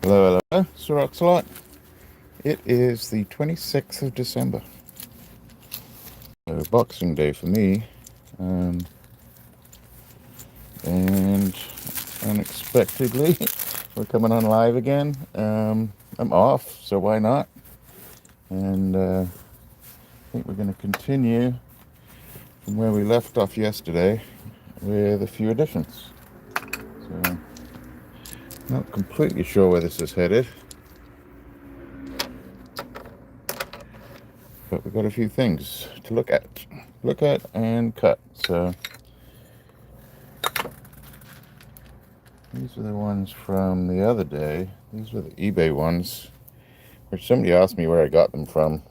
Hello, hello, Sir RocksAlot. It is the 26th of December. So Boxing Day for me. And unexpectedly, we're coming on live again. I'm off, so why not? And I think we're going to continue from where we left off yesterday with a few additions. So, not completely sure where this is headed, but we've got a few things to look at and cut. So these are the ones from the other day. These were the eBay ones, which somebody asked me where I got them from,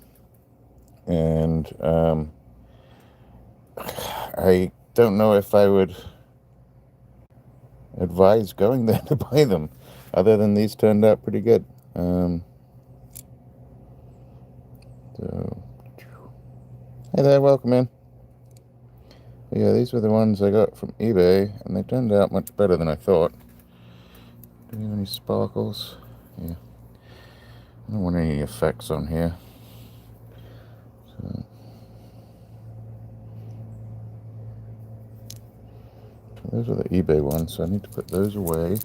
and I don't know if I would advise going there to buy them, other than these turned out pretty good. So, hey there, welcome in. But yeah, these were the ones I got from eBay, and they turned out much better than I thought. Do you have any sparkles? Yeah. I don't want any effects on here. So those are the eBay ones, so I need to put those away.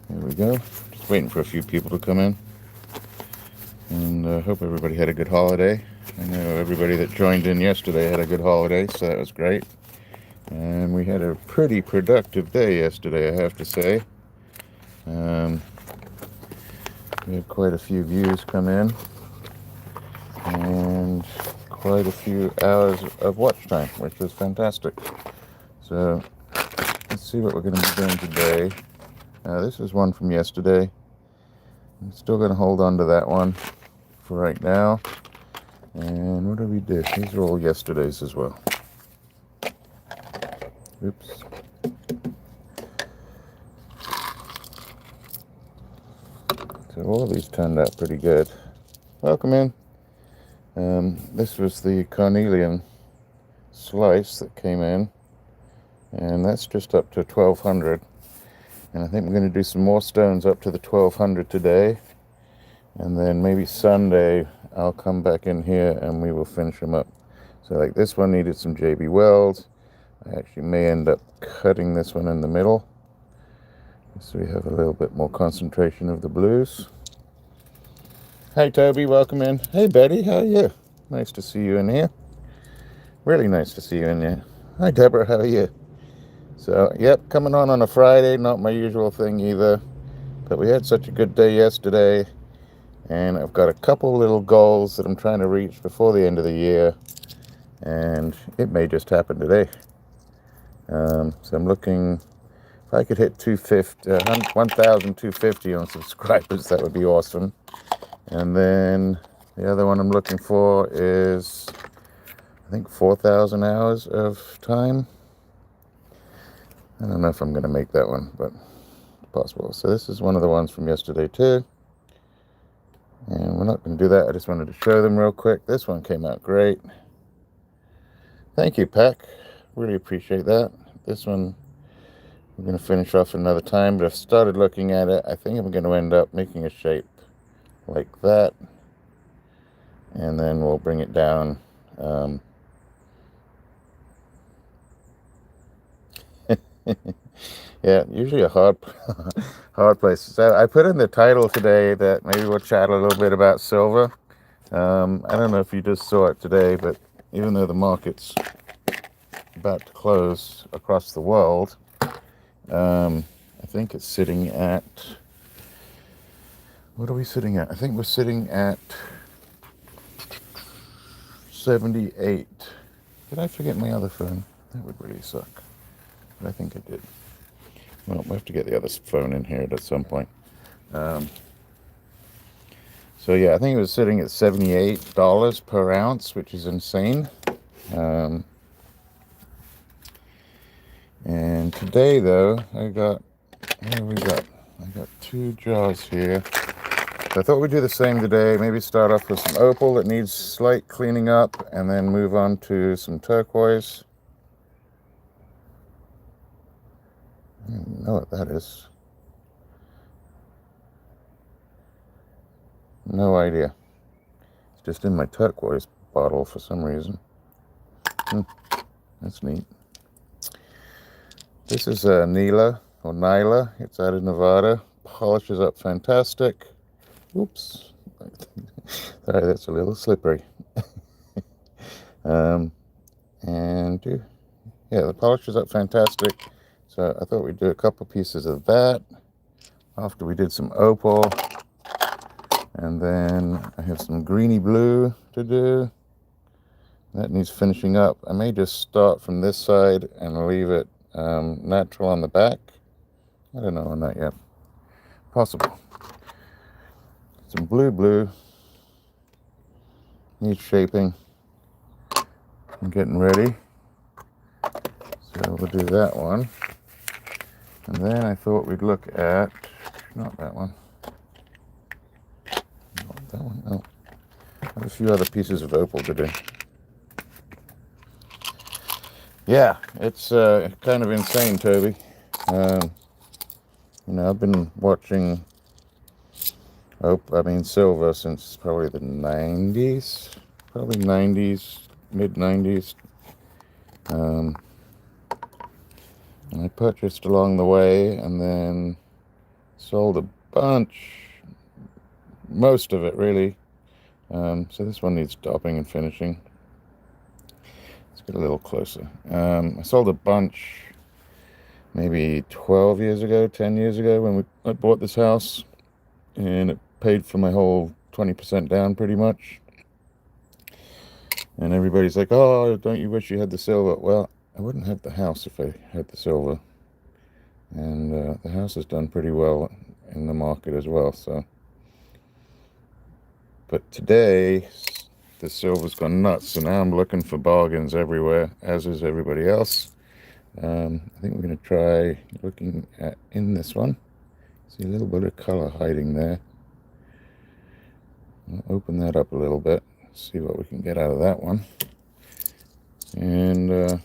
There we go. Just waiting for a few people to come in. And I hope everybody had a good holiday. I know everybody that joined in yesterday had a good holiday, so that was great. And we had a pretty productive day yesterday, I have to say. We had quite a few views come in, and quite a few hours of watch time, which was fantastic. So let's see what we're going to be doing today. This is one from yesterday. I'm still going to hold on to that one for right now. And what do we do? These are all yesterday's as well. Oops. So all of these turned out pretty good. Welcome in. This was the carnelian slice that came in, and that's just up to 1200. And I think we're going to do some more stones up to the 1200 today, and then maybe Sunday I'll come back in here and we will finish them up. So like this one needed some JB Wells. I actually may end up cutting this one in the middle, so we have a little bit more concentration of the blues. Hi Toby, welcome in. Hey Betty, how are you? Nice to see you in here. Really nice to see you in here. Hi Deborah, how are you? So, yep, coming on a Friday, not my usual thing either. But we had such a good day yesterday, and I've got a couple little goals that I'm trying to reach before the end of the year, and it may just happen today. So I'm looking, if I could hit 1,250 on subscribers, that would be awesome. And then the other one I'm looking for is, I think, 4,000 hours of time. I don't know if I'm going to make that one, but it's possible. So this is one of the ones from yesterday too. And we're not going to do that. I just wanted to show them real quick. This one came out great. Thank you, Peck. Really appreciate that. This one we're going to finish off another time, but I've started looking at it. I think I'm going to end up making a shape like that. And then we'll bring it down. Yeah, usually a hard place. So I put in the title today that maybe we'll chat a little bit about silver. I don't know if you just saw it today, but even though the market's about to close across the world, I think it's sitting at, what are we sitting at? I think we're sitting at 78. Did I forget my other phone? That would really suck. But I think I did. Well, we'll have to get the other phone in here at some point. So yeah, I think it was sitting at $78 per ounce, which is insane. And today, though, I got 2 jars here. So I thought we'd do the same today. Maybe start off with some opal that needs slight cleaning up, and then move on to some turquoise. I don't even know what that is. No idea. It's just in my turquoise bottle for some reason. That's neat. This is a Nyla, or Nyla. It's out of Nevada. Polishes up fantastic. Oops. Sorry, that's a little slippery. And yeah, the polish is up fantastic. So I thought we'd do a couple pieces of that after we did some opal. And then I have some greeny blue to do. That needs finishing up. I may just start from this side and leave it natural on the back. I don't know on that yet. Possible. Some blue. Needs shaping. I'm getting ready. So we'll do that one. And then I thought we'd look at, not that one. Not that one, no. I have a few other pieces of opal to do. Yeah, it's kind of insane, Toby. You know, I've been watching silver since probably the 90s. Probably 90s, mid-90s. And I purchased along the way and then sold a bunch, most of it really. So this one needs topping and finishing. Let's get a little closer. I sold a bunch maybe 12 years ago, 10 years ago when I bought this house, and it paid for my whole 20% down pretty much. And everybody's like, oh, don't you wish you had the silver? Well, I wouldn't have the house if I had the silver. And the house has done pretty well in the market as well. So, but today the silver's gone nuts, so now I'm looking for bargains everywhere, as is everybody else. I think we're going to try looking at in this one. See a little bit of color hiding there. I'll open that up a little bit, see what we can get out of that one. And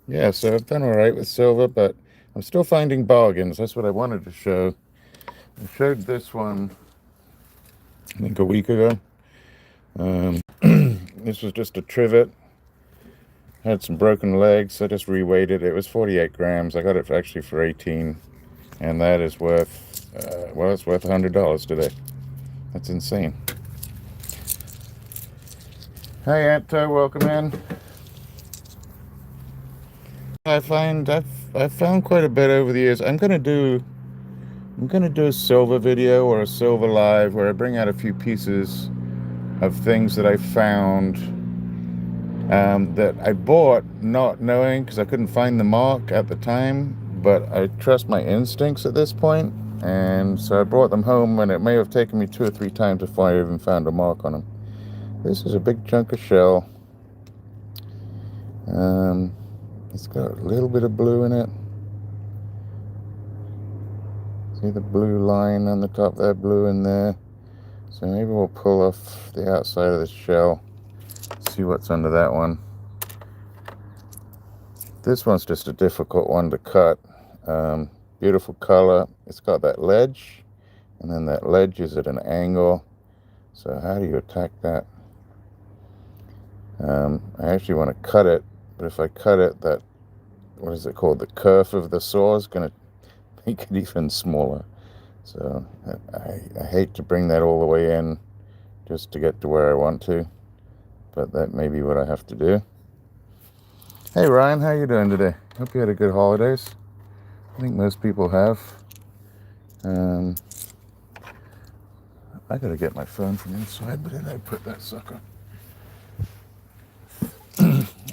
yeah, so I've done all right with silver, but I'm still finding bargains. That's what I wanted to show. I showed this one, I think, a week ago. This was just a trivet. Had some broken legs. I just reweighed it. It was 48 grams. I got it actually for 18, and that is worth, well, it's worth $100 today. That's insane. Hey, Anto, welcome in. I've found quite a bit over the years. I'm gonna do a silver video or a silver live where I bring out a few pieces of things that I found that I bought not knowing, because I couldn't find the mark at the time, but I trust my instincts at this point, and so I brought them home, and it may have taken me 2 or 3 times before I even found a mark on them. This is a big chunk of shell. It's got a little bit of blue in it. See the blue line on the top there, blue in there. So maybe we'll pull off the outside of the shell, see what's under that one. This one's just a difficult one to cut. Beautiful color. It's got that ledge, and then that ledge is at an angle. So how do you attack that? I actually want to cut it, but if I cut it, that, what is it called? The kerf of the saw is going to make it even smaller. So I hate to bring that all the way in just to get to where I want to, but that may be what I have to do. Hey Ryan, how you doing today? Hope you had a good holidays. I think most people have. I gotta get my phone from inside, but then I put that sucker.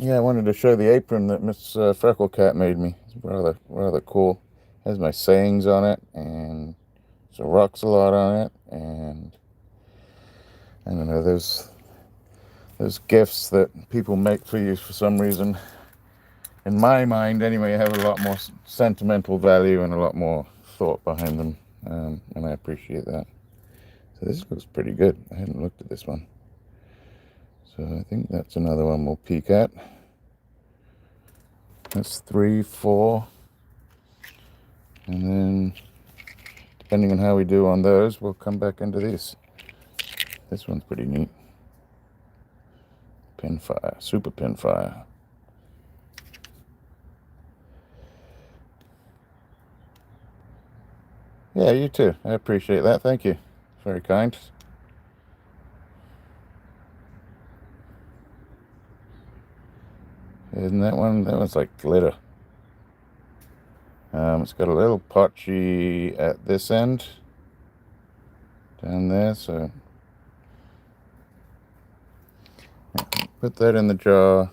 Yeah, I wanted to show the apron that Miss Freckle Cat made me. It's rather cool. It has my sayings on it, and Sir RocksAlot on it, and I don't know, there's gifts that people make for you for some reason. In my mind, anyway, have a lot more sentimental value and a lot more thought behind them, and I appreciate that. So this looks pretty good. I hadn't looked at this one. So I think that's another one we'll peek at. That's 3, 4. And then, depending on how we do on those, we'll come back into these. This one's pretty neat. Pinfire, super pinfire. Yeah, you too. I appreciate that. Thank you. Very kind. Isn't that one? That one's like glitter. It's got a little potchy at this end. Down there, so put that in the jar.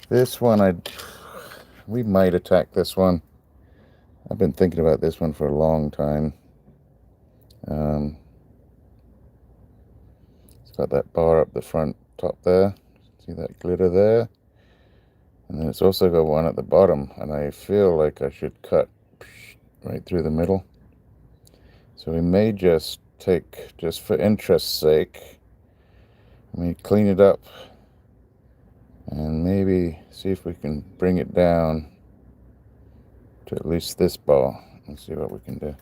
This one, we might attack this one. I've been thinking about this one for a long time. It's got that bar up the front top there. See that glitter there? And then it's also got one at the bottom, and I feel like I should cut right through the middle. So we may just take, just for interest's sake, let me clean it up and maybe see if we can bring it down to at least this bar and see what we can do.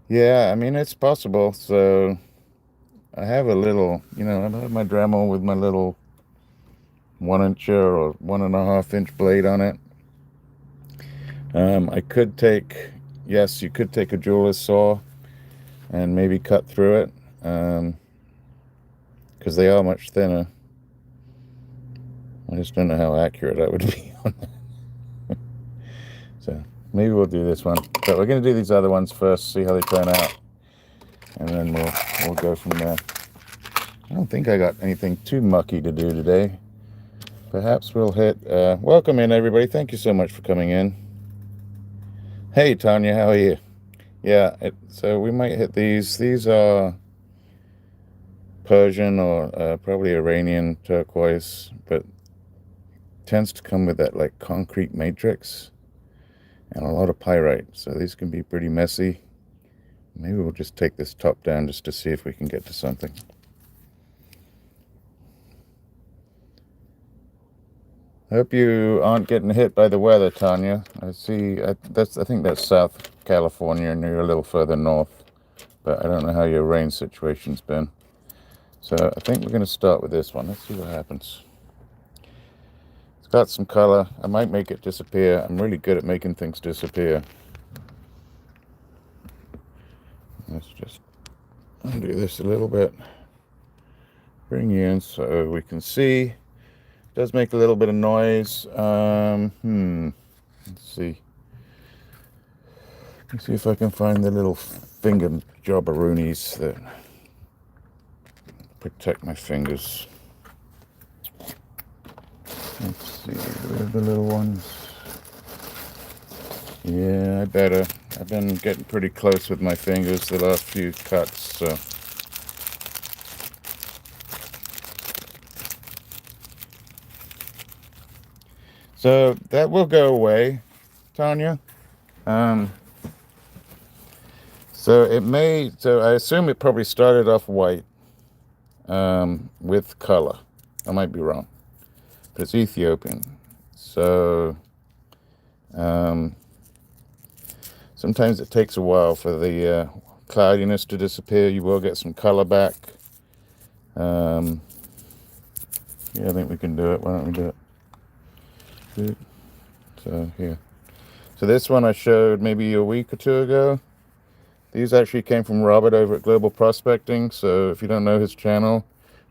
Yeah, I mean, it's possible. So I have a little, I have my Dremel with my little 1-incher or 1.5-inch blade on it. I could take, yes, you could take a jeweler's saw and maybe cut through it, because they are much thinner. I just don't know how accurate I would be on that. So maybe we'll do this one, but we're going to do these other ones first, see how they turn out, and then we'll go from there. I don't think I got anything too mucky to do today. Perhaps we'll hit, welcome in everybody. Thank you so much for coming in. Hey Tanya, how are you? Yeah, so we might hit these. These are Persian or probably Iranian turquoise, but tends to come with that like concrete matrix and a lot of pyrite, so these can be pretty messy. Maybe we'll just take this top down just to see if we can get to something. I hope you aren't getting hit by the weather, Tanya. I see. I think that's South California, and you're a little further north, but I don't know how your rain situation's been. So I think we're going to start with this one. Let's see what happens. It's got some color. I might make it disappear. I'm really good at making things disappear. Let's just undo this a little bit. Bring you in so we can see. It does make a little bit of noise. Let's see. Let's see if I can find the little finger jobberoonies that protect my fingers. Let's see, where are the little ones? Yeah, I better. I've been getting pretty close with my fingers the last few cuts, so. So that will go away, Tanya. So I assume it probably started off white with color. I might be wrong, but it's Ethiopian. So sometimes it takes a while for the cloudiness to disappear. You will get some color back. Yeah, I think we can do it. Why don't we do it? Good. So here. So this one I showed maybe a week or two ago. These actually came from Robert over at Global Prospecting. So if you don't know his channel,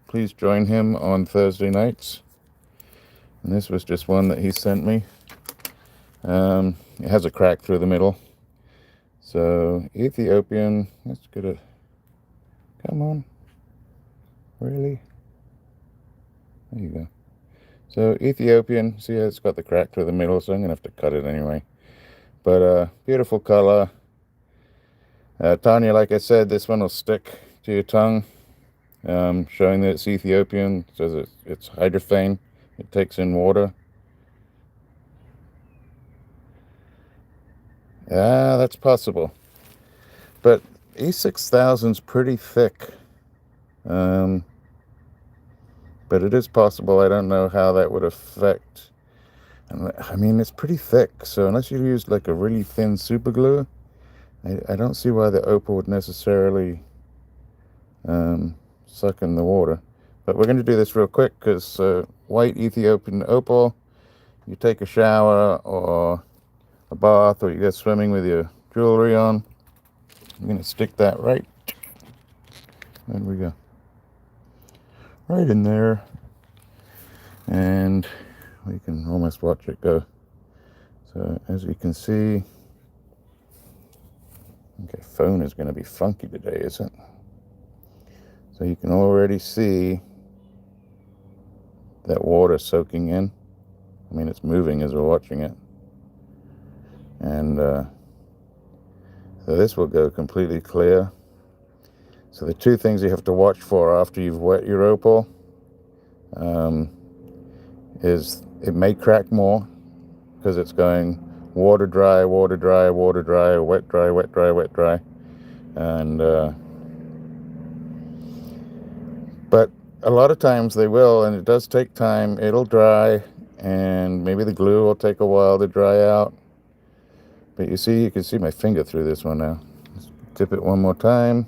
please join him on Thursday nights. And this was just one that he sent me. It has a crack through the middle. So Ethiopian, let's get it. Come on. Really? There you go. So Ethiopian, see how it's got the crack through the middle, so I'm going to have to cut it anyway. But beautiful color. Tanya, like I said, this one will stick to your tongue. Showing that it's Ethiopian, says it's hydrophane. It takes in water. Yeah, that's possible. But E6000's pretty thick. but it is possible. I don't know how that would affect. And I mean, it's pretty thick, so unless you use like a really thin super glue, I don't see why the opal would necessarily suck in the water. But we're going to do this real quick because white Ethiopian opal, you take a shower or a bath, or you go swimming with your jewelry on. I'm going to stick that right, there we go, right in there, and we can almost watch it go. So as you can see, okay, phone is going to be funky today, isn't it? So you can already see that water soaking in. I mean, it's moving as we're watching it. And so this will go completely clear. So the two things you have to watch for after you've wet your opal is it may crack more because it's going water dry, water dry, water dry, or wet dry, wet dry, wet dry. And but a lot of times they will, and it does take time. It'll dry, and maybe the glue will take a while to dry out. But you can see my finger through this one now. Let's dip it one more time.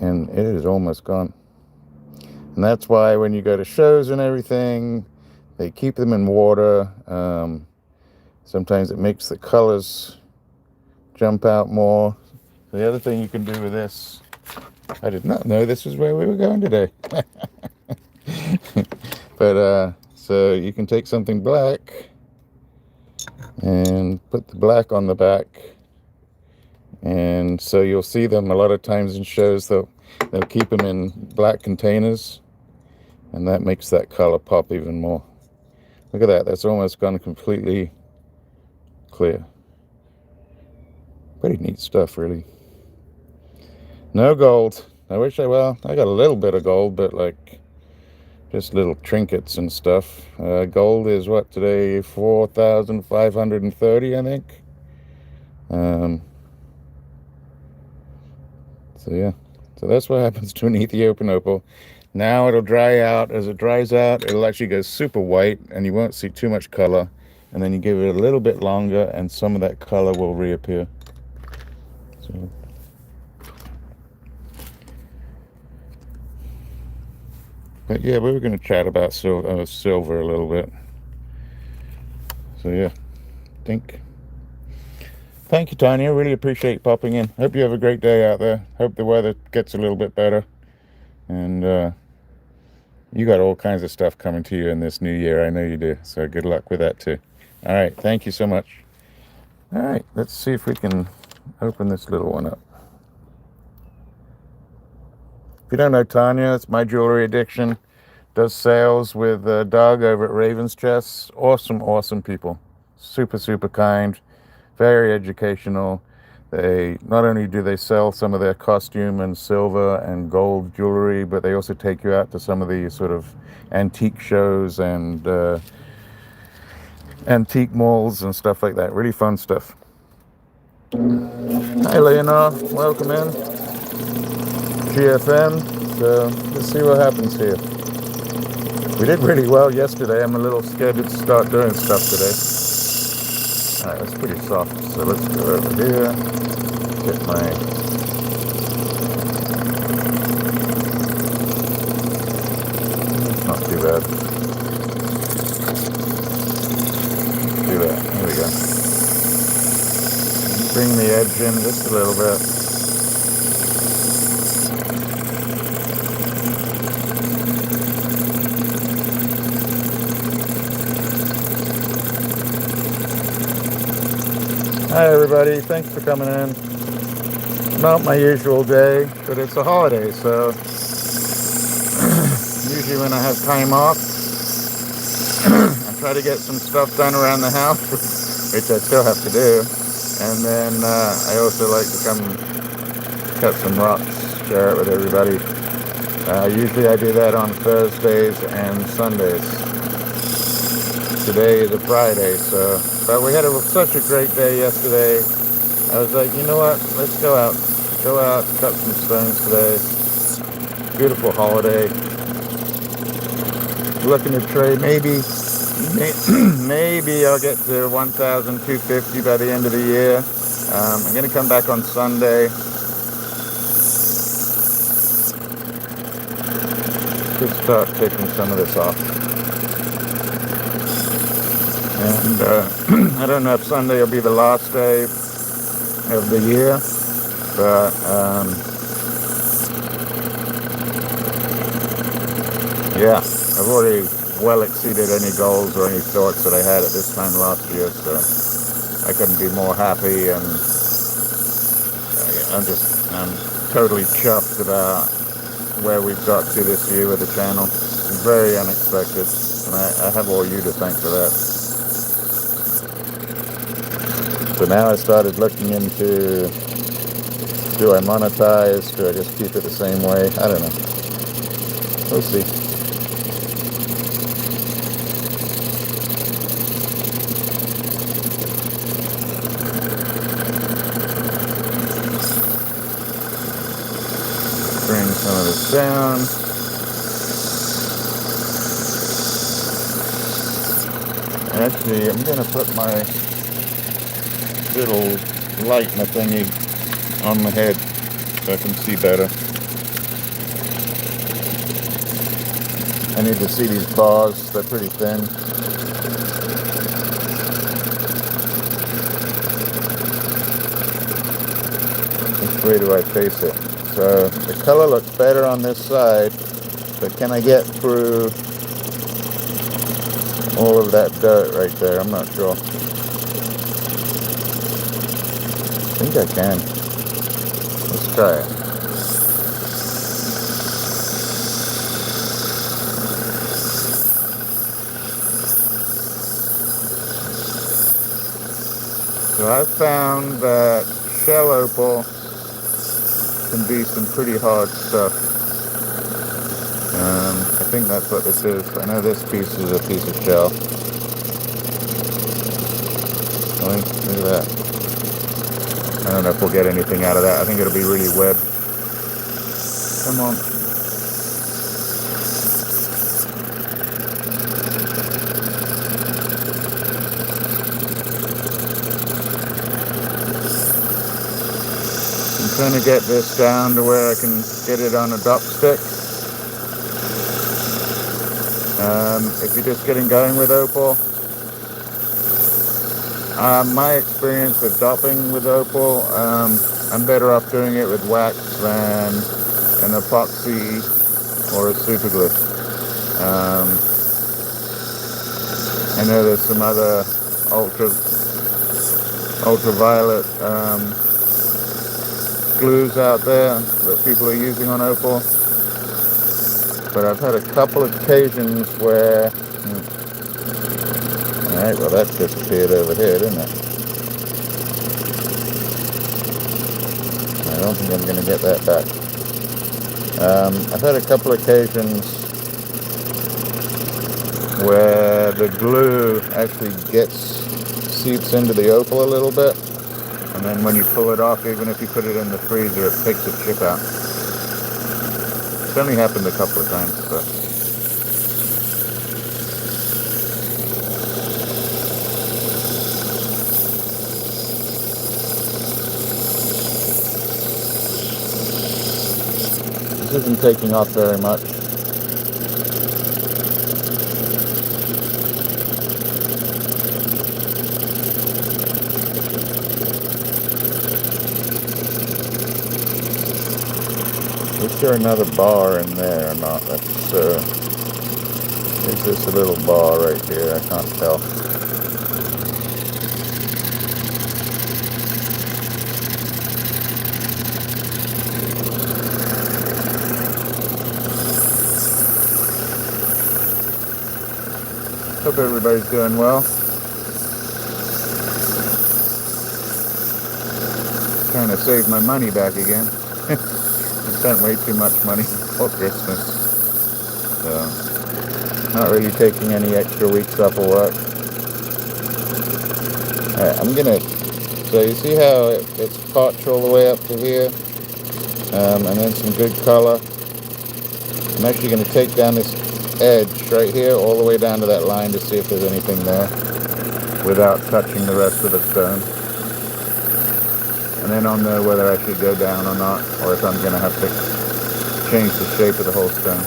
And it is almost gone. And that's why when you go to shows and everything, they keep them in water. Sometimes it makes the colors jump out more. The other thing you can do with this, I did not know this was where we were going today. But so you can take something black and put the black on the back, and so you'll see them a lot of times in shows. They'll keep them in black containers, and that makes that color pop even more. Look at that, that's almost gone completely clear. Pretty neat stuff, really. No gold. I wish I got a little bit of gold, but like just little trinkets and stuff. Gold is what today, 4,530, I think. So yeah, so that's what happens to an Ethiopian opal. Now it'll dry out. As it dries out, it'll actually go super white, and you won't see too much color. And then you give it a little bit longer, and some of that color will reappear. So. But yeah, we were going to chat about silver a little bit. So yeah, thank you, Tanya. I really appreciate you popping in. Hope you have a great day out there. Hope the weather gets a little bit better. And you got all kinds of stuff coming to you in this new year. I know you do. So good luck with that too. All right. Thank you so much. All right. Let's see if we can open this little one up. If you don't know Tanya, it's My Jewelry Addiction. Does sales with Doug over at Raven's Chest. Awesome people. Super kind. Very educational. They not only do they sell some of their costume and silver and gold jewelry, but they also take you out to some of the sort of antique shows and antique malls and stuff like that. Really fun stuff. Hi, Leonor. Welcome in. GFN. So let's see what happens here. We did really well yesterday. I'm a little scared to start doing stuff today. Alright, that's pretty soft. So let's go over here. Get my... It's not too bad. Do that. Here we go. Bring the edge in just a little bit. Hi everybody, thanks for coming in. Not my usual day, but it's a holiday, so usually when I have time off, I try to get some stuff done around the house, which I still have to do. And then I also like to come cut some rocks, share it with everybody. Usually I do that on Thursdays and Sundays. Today is a Friday, so... But we had such a great day yesterday. I was like, you know what? Let's go out, cut some stones today. beautiful holiday. Looking to trade, maybe I'll get to 1,250 by the end of the year. I'm going to come back on Sunday. Should start taking some of this off. And I don't know if Sunday will be the last day of the year, but yeah, I've already well exceeded any goals or any thoughts that I had at this time last year, so I couldn't be more happy, and I'm totally chuffed about where we've got to this year with the channel. Very unexpected, and I have all you to thank for that. So now I started looking into, do I monetize? Do I just keep it the same way? I don't know. We'll see. Bring some of this down. Actually, I'm going to put my little lighter thingy on my head so I can see better. I need to see these bars, they're pretty thin. Which way do I face it? So the color looks better on this side, but can I get through all of that dirt right there? I'm not sure. I think I can. Let's try it. So I've found that shell opal can be some pretty hard stuff. I think that's what this is. I know this piece is a piece of shell. Oh, look at that. I don't know if we'll get anything out of that. I think it'll be really webbed. Come on. I'm trying to get this down to where I can get it on a dop stick. If you're just getting going with opal, my experience with dopping with opal, I'm better off doing it with wax than an epoxy or a super glue. I know there's some other ultraviolet glues out there that people are using on opal, but I've had a couple of occasions where alright, well that disappeared over here, didn't it? I don't think I'm going to get that back. I've had a couple of occasions where the glue actually seeps into the opal a little bit, and then when you pull it off, even if you put it in the freezer, it picks a chip out. It's only happened a couple of times, but this isn't taking off very much. Is there another bar in there or not? That's is this a little bar right here? I can't tell. Hope everybody's doing well. Trying to save my money back again. I spent way too much money for Christmas. So, not really taking any extra weeks off of work. Alright, so you see how it's potch all the way up to here? And then some good color. I'm actually going to take down this edge right here all the way down to that line to see if there's anything there without touching the rest of the stone. And then I'll know whether I should go down or not, or if I'm going to have to change the shape of the whole stone.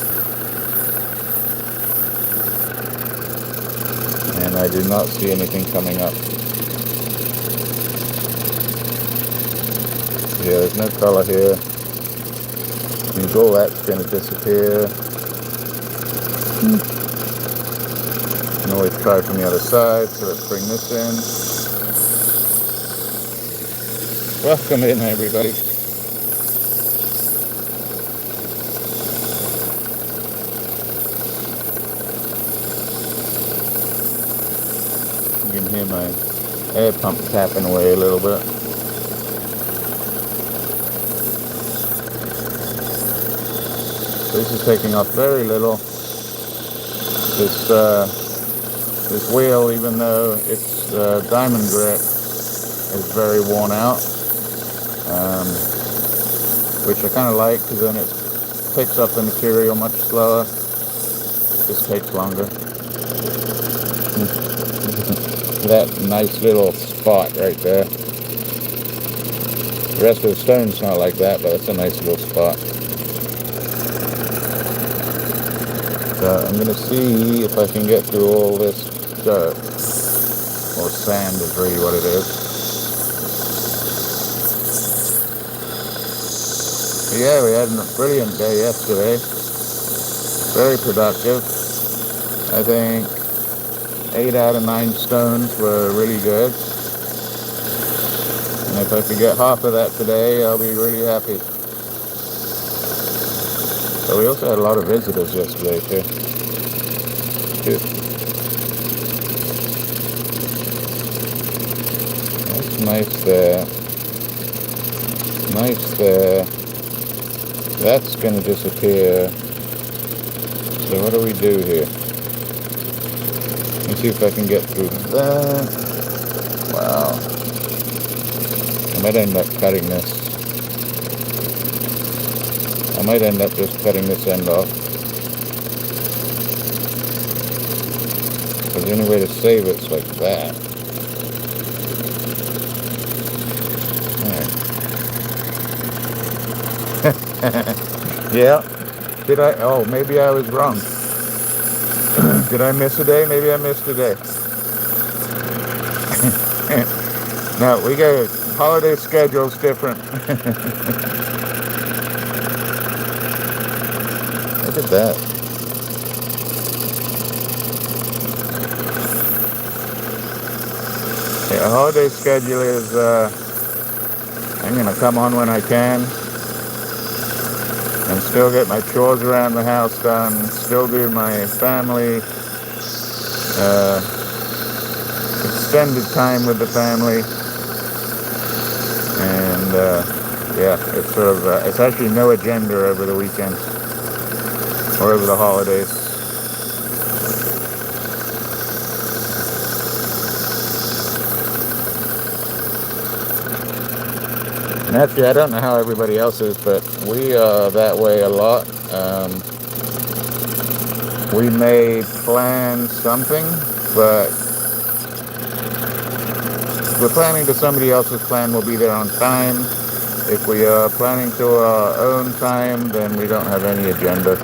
And I do not see anything coming up. Yeah, there's no color here. Means all that's going to disappear. You can always try from the other side, so let's bring this in. Welcome in, everybody. You can hear my air pump tapping away a little bit. This is taking off very little. This wheel, even though it's diamond grit, is very worn out, which I kind of like because then it picks up the material much slower. Just takes longer. That nice little spot right there. The rest of the stone's not like that, but it's a nice little spot. So I'm going to see if I can get through all this dirt, or sand is really what it is. Yeah, we had a brilliant day yesterday. Very productive. I think 8 out of 9 stones were really good. And if I could get half of that today, I'll be really happy. So we also had a lot of visitors yesterday too. That's nice there. Nice there. That's going to disappear. So what do we do here? Let me see if I can get through that. Wow. I might end up cutting this. I might end up just cutting this end off. Because the only way to save it's like that. Alright. Yeah. Did I? Oh, maybe I was wrong. Did I miss a day? Maybe I missed a day. No, we got holiday schedules different. Look at that. Yeah, a holiday schedule is, I'm going to come on when I can and still get my chores around the house done, still do my family, extended time with the family, and yeah, it's sort of, it's actually no agenda over the weekends or over the holidays. And actually, I don't know how everybody else is, but we are that way a lot. We may plan something, but if we're planning to somebody else's plan, we'll be there on time. If we are planning to our own time, then we don't have any agenda.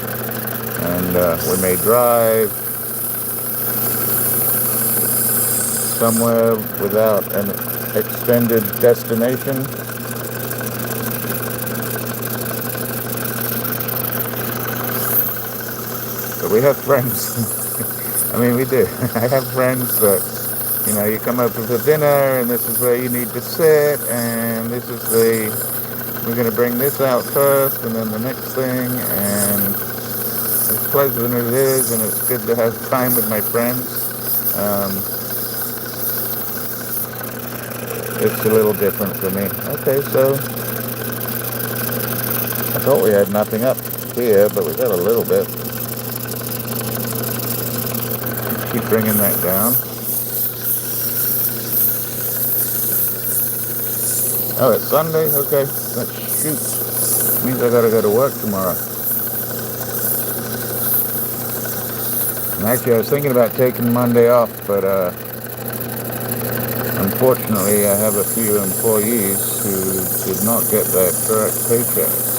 And we may drive somewhere without an extended destination. But we have friends. I mean, we do. I have friends that, you know, you come over for dinner and this is where you need to sit and this is we're going to bring this out first and then the next thing, and as pleasant as it is, and it's good to have time with my friends, it's a little different for me. Okay, so I thought we had nothing up here, but we got a little bit. Keep bringing that down. Oh, it's Sunday? Okay, let's shoot. Means I gotta go to work tomorrow. And actually, I was thinking about taking Monday off, but unfortunately, I have a few employees who did not get their correct paychecks.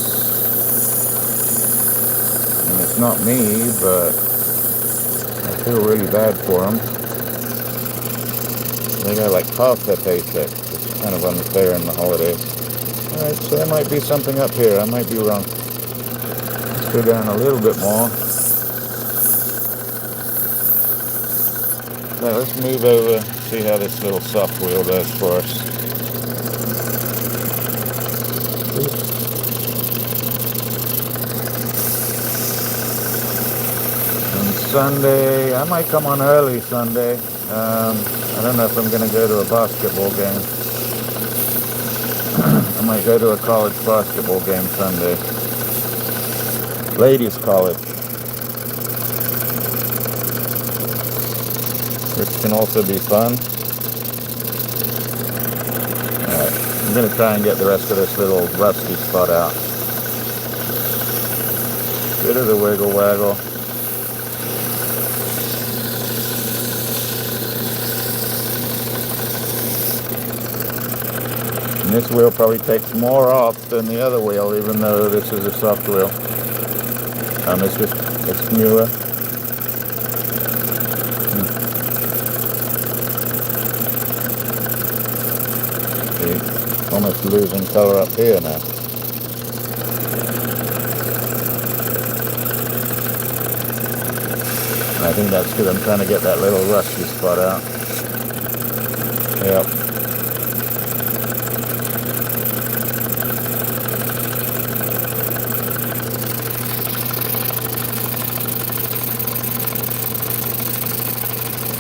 And it's not me, but I feel really bad for them. They got like half their paycheck. It's kind of unfair in the holidays. Alright, so there might be something up here. I might be wrong. Let's go down a little bit more. Now let's move over, see how this little soft wheel does for us. And Sunday, I might come on early Sunday. I don't know if I'm going to go to a basketball game. I might go to a college basketball game Sunday. Ladies college. Which can also be fun. Alright, I'm going to try and get the rest of this little rusty spot out. Bit of the wiggle waggle. And this wheel probably takes more off than the other wheel, even though this is a soft wheel. It's newer. See, almost losing color up here now. And I think that's because I'm trying to get that little rusty spot out. Yep.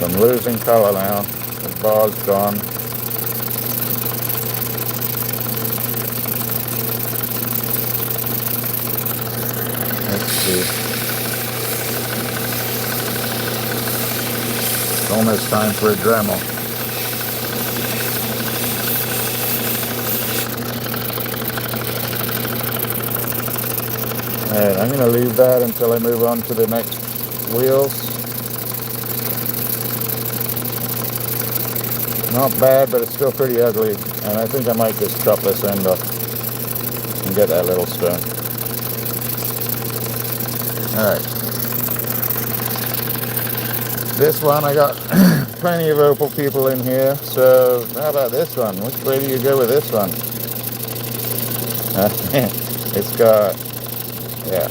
I'm losing color now. The bar's gone. Let's see. It's almost time for a Dremel. Alright, I'm going to leave that until I move on to the next wheels. Not bad, but it's still pretty ugly, and I think I might just chop this end off and get that little stone. Alright. This one, I got plenty of Opal people in here, so how about this one? Which way do you go with this one? It's got, yeah.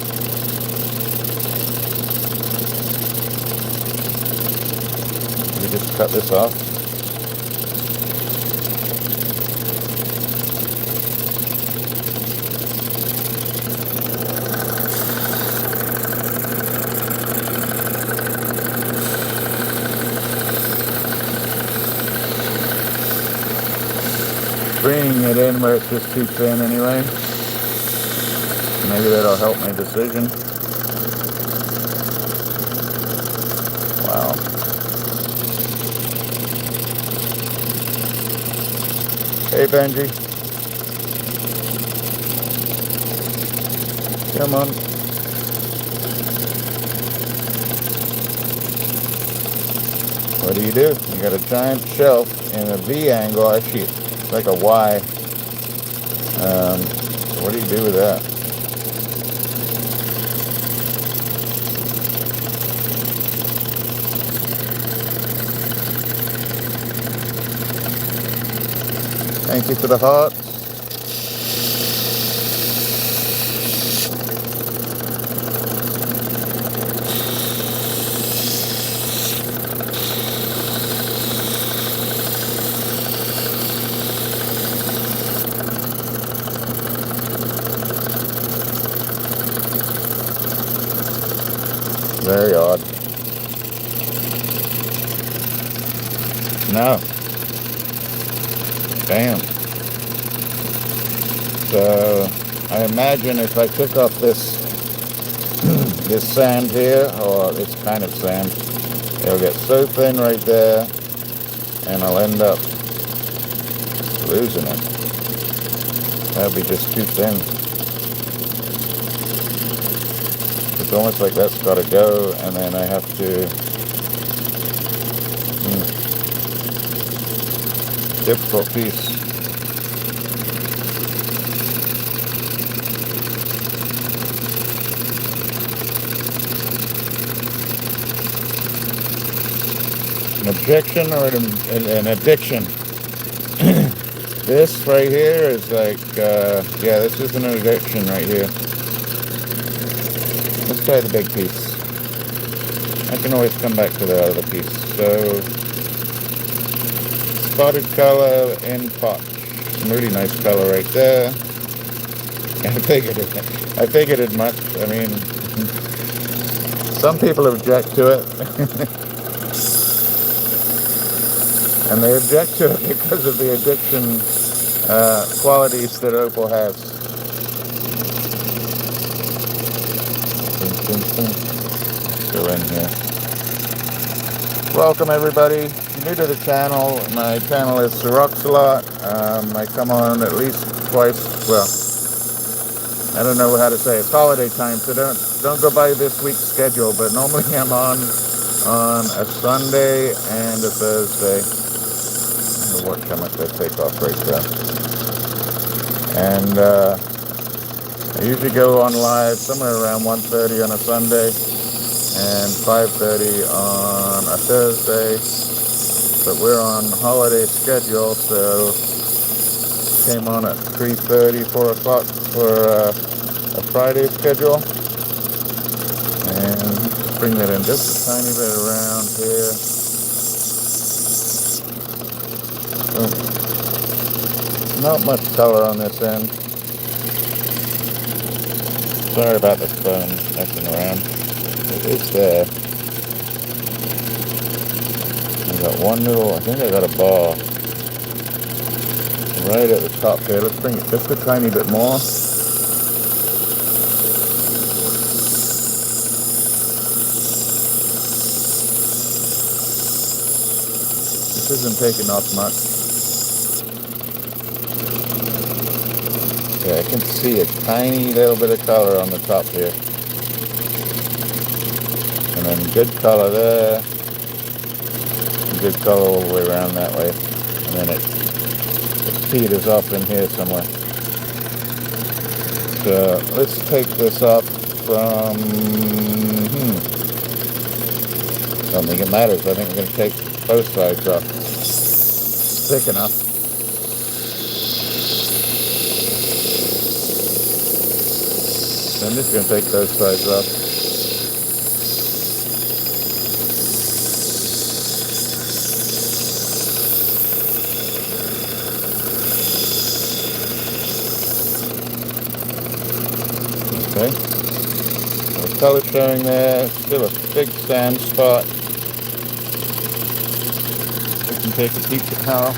We just cut this off. Bringing it in where it's just too thin anyway. Maybe that'll help my decision. Wow. Hey Benji. Come on. What do? You got a giant shelf in a V angle. Actually, it's like a Y. What do you do with that? Thank you for the hearts. Very odd. No. Damn. So I imagine if I took off this this sand here, or it's kind of sand, it'll get so thin right there, and I'll end up losing it. That'll be just too thin. It's almost like that's got to go, and then I have to... difficult piece. An objection or an addiction? This right here is like, yeah, this is an addiction right here. Let's try the big piece. I can always come back to the other piece. So, spotted color in pot. Some really nice color right there. I figured it much. I mean, some people object to it. And they object to it because of the addiction qualities that Opal has. Let's go in here. Welcome everybody. If you're new to the channel, my channel is Sir RocksAlot. I come on at least twice. Well, I don't know how to say it. It's holiday time, so don't go by this week's schedule. But normally I'm on a Sunday and a Thursday. What come up they take off right there. And I usually go on live somewhere around 1:30 on a Sunday and 5:30 on a Thursday. But we're on holiday schedule, so came on at 3:30, 4 o'clock for a Friday schedule. And bring that in just a tiny bit around here. Not much color on this end. Sorry about the phone messing around. It is there. I got one little, I think I got a bar right at the top here. Let's bring it just a tiny bit more. This isn't taking off much. Yeah, I can see a tiny little bit of color on the top here. And then good color there. And good color all the way around that way. And then it peters off in here somewhere. So let's take this off from... I don't think it matters. I think we're going to take both sides off. Thick enough. I'm just going to take those sides off. Okay. So the color showing there, still a big sand spot. We can take a peek at how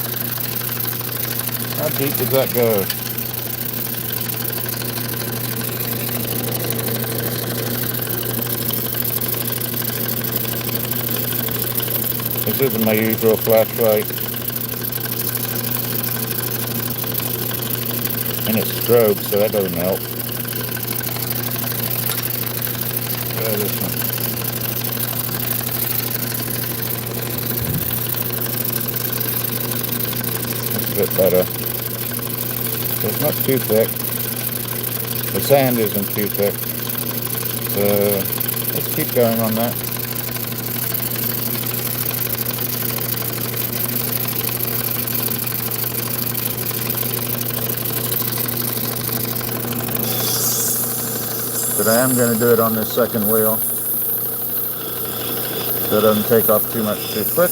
deep does that go? This isn't my usual flashlight, and it's strobe, so that doesn't help. Try this one. That's a bit better. So it's not too thick. The sand isn't too thick. So let's keep going on that. But I am going to do it on this second wheel, so it doesn't take off too much too quick.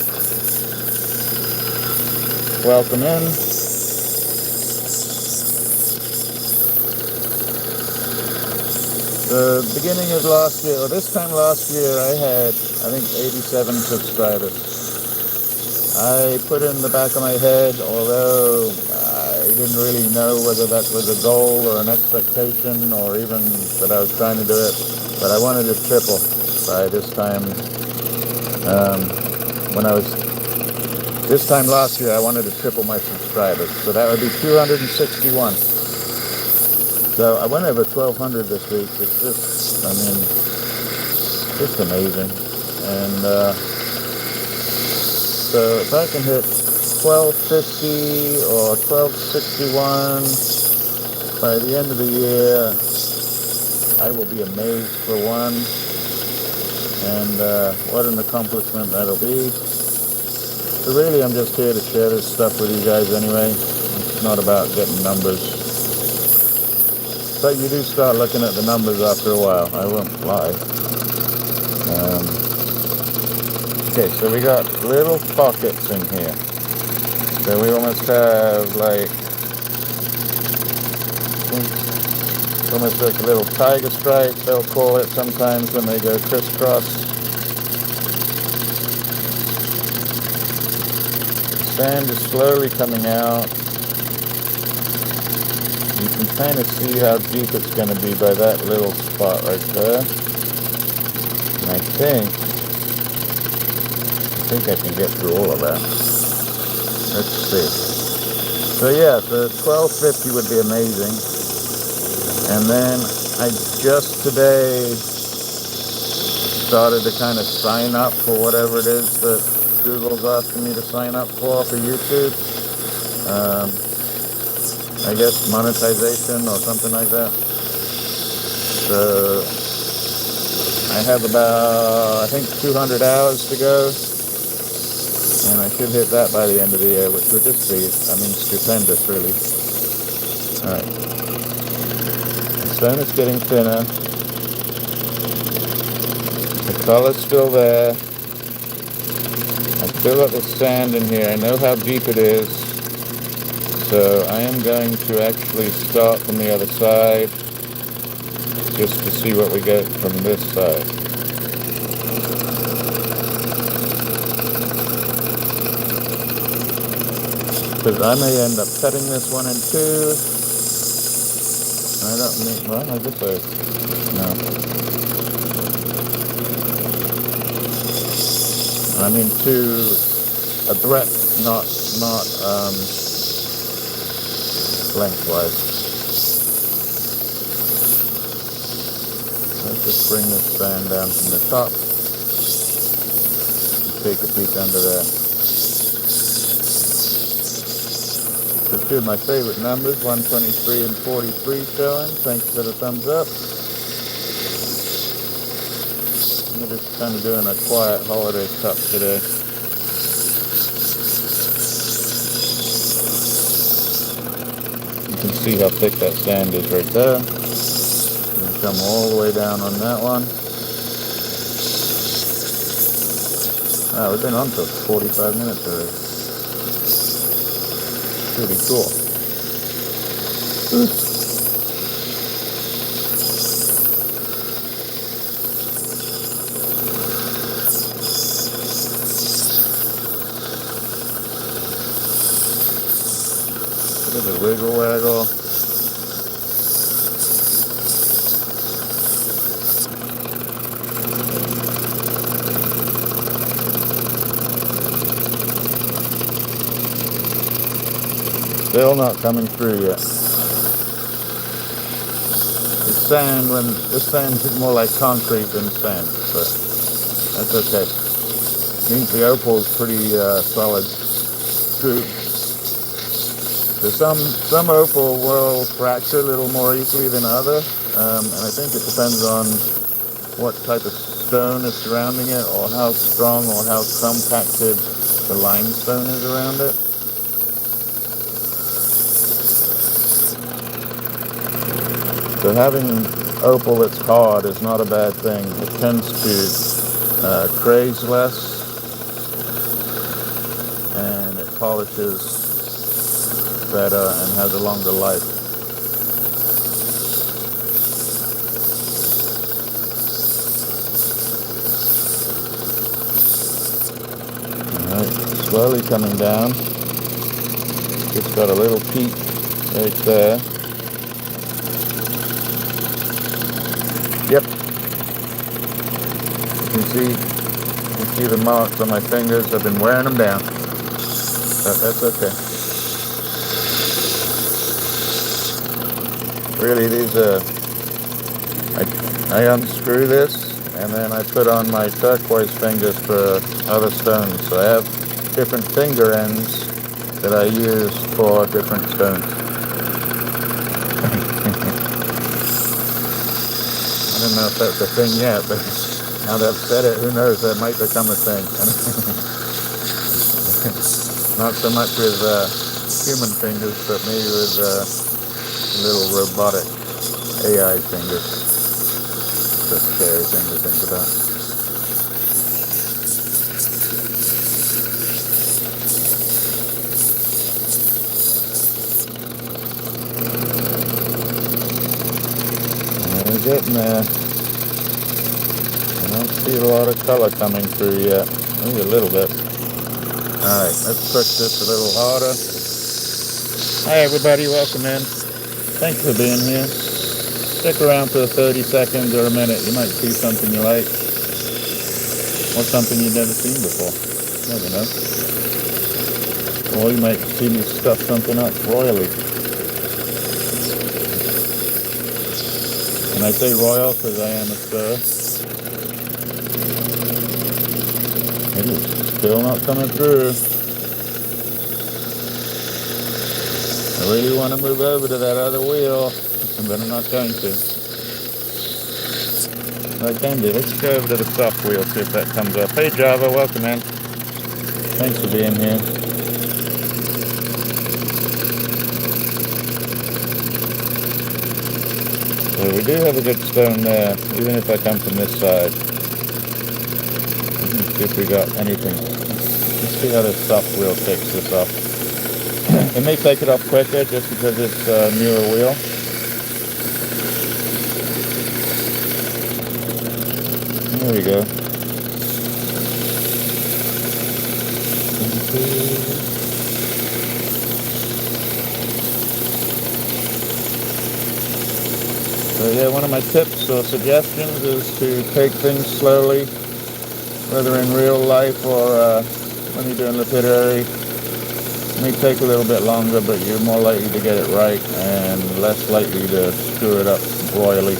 Welcome in. The beginning of last year, or this time last year, I had, I think, 87 subscribers. I put in the back of my head, although I didn't really know whether that was a goal or an expectation or even that I was trying to do it, but I wanted to triple by this time. This time last year I wanted to triple my subscribers, so that would be 261. So I went over 1,200 this week. It's just, I mean, Just amazing. And so if I can hit 1250 or 1261 by the end of the year, I will be amazed for one. And what an accomplishment that'll be. So really, I'm just here to share this stuff with you guys anyway. It's not about getting numbers. But you do start looking at the numbers after a while, I won't lie. Okay, so we got little pockets in here. So we almost have like, almost like a little tiger stripe, they'll call it sometimes when they go crisscross. Sand is slowly coming out. You can kind of see how deep it's going to be by that little spot right there. And I think I can get through all of that. Let's see. So yeah, so 1250 would be amazing. And then I just today started to kind of sign up for whatever it is that Google's asking me to sign up for YouTube. I guess monetization or something like that. So I have about, I think, 200 hours to go. And I should hit that by the end of the year, which would just be, I mean, stupendous, really. Alright. The stone is getting thinner. The color's still there. I've still got the sand in here. I know how deep it is. So I am going to actually start from the other side just to see what we get from this side. Because I may end up cutting this one in two. I don't need, well, I guess no. I'm into a breadth, not lengthwise. Let's just bring this sand down from the top and take a peek under there. So two of my favorite numbers, 123 and 43 showing. Thanks for the thumbs up. I'm just kind of doing a quiet holiday cup today. You can see how thick that sand is right there. And come all the way down on that one. Ah, we've been on for 45 minutes already. Pretty cool. Oops. Look at the wiggle waggle. Still not coming through yet. The sand is more like concrete than sand, but that's okay. Means the opal is pretty solid too. So some opal will fracture a little more easily than other, and I think it depends on what type of stone is surrounding it, or how strong or how compacted the limestone is around it. So having opal that's hard is not a bad thing. It tends to craze less, and it polishes better and has a longer life. Alright, slowly coming down. Just got a little peak right there. Yep. You can see the marks on my fingers. I've been wearing them down. But that's okay. Really, these I unscrew this and then I put on my turquoise fingers for other stones. So I have different finger ends that I use for different stones. I don't know if that's a thing yet, but now that I've said it, who knows, that might become a thing. Not so much with human fingers, but maybe with little robotic AI fingers. It's a scary thing to think about. We're getting there. I don't see a lot of color coming through yet. Maybe a little bit. Alright, let's push this a little harder. Hi everybody, welcome in. Thanks for being here. Stick around for 30 seconds or a minute. You might see something you like. Or something you've never seen before. Never know. Or you might see me stuff something up royally. And I say royal because I am a sir. It is still not coming through. I really want to move over to that other wheel, but I'm not going to. I can do. Let's go over to the soft wheel, see if that comes up. Hey Java, welcome in. Thanks for being here. So we do have a good stone there, even if I come from this side. Let's see if we got anything. Let's see how this soft wheel takes this off. It may take it off quicker just because it's a newer wheel. There we go. So yeah, one of my tips or suggestions is to take things slowly, whether in real life or when you're doing lapidary. It may take a little bit longer, but you're more likely to get it right and less likely to screw it up royally.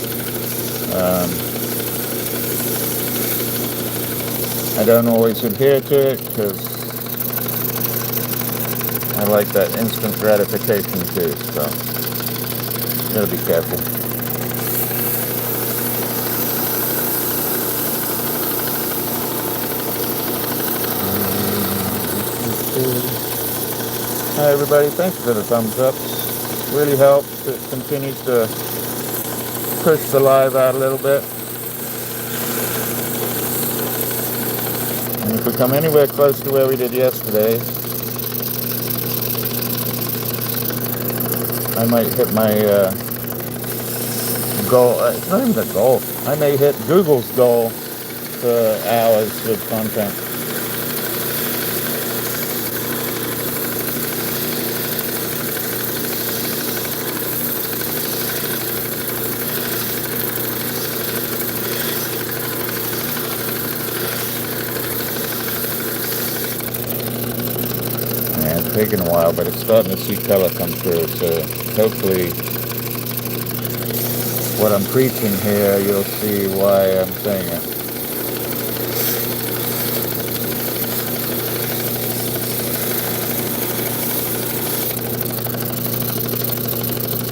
I don't always adhere to it because I like that instant gratification too, so gotta be careful. Hi everybody, thanks for the thumbs up. Really helps. It continues to push the live out a little bit. And if we come anywhere close to where we did yesterday, I might hit my goal. It's not even a goal. I may hit Google's goal for hours of content. Taking a while, but it's starting to see color come through, so hopefully what I'm preaching here, you'll see why I'm saying it.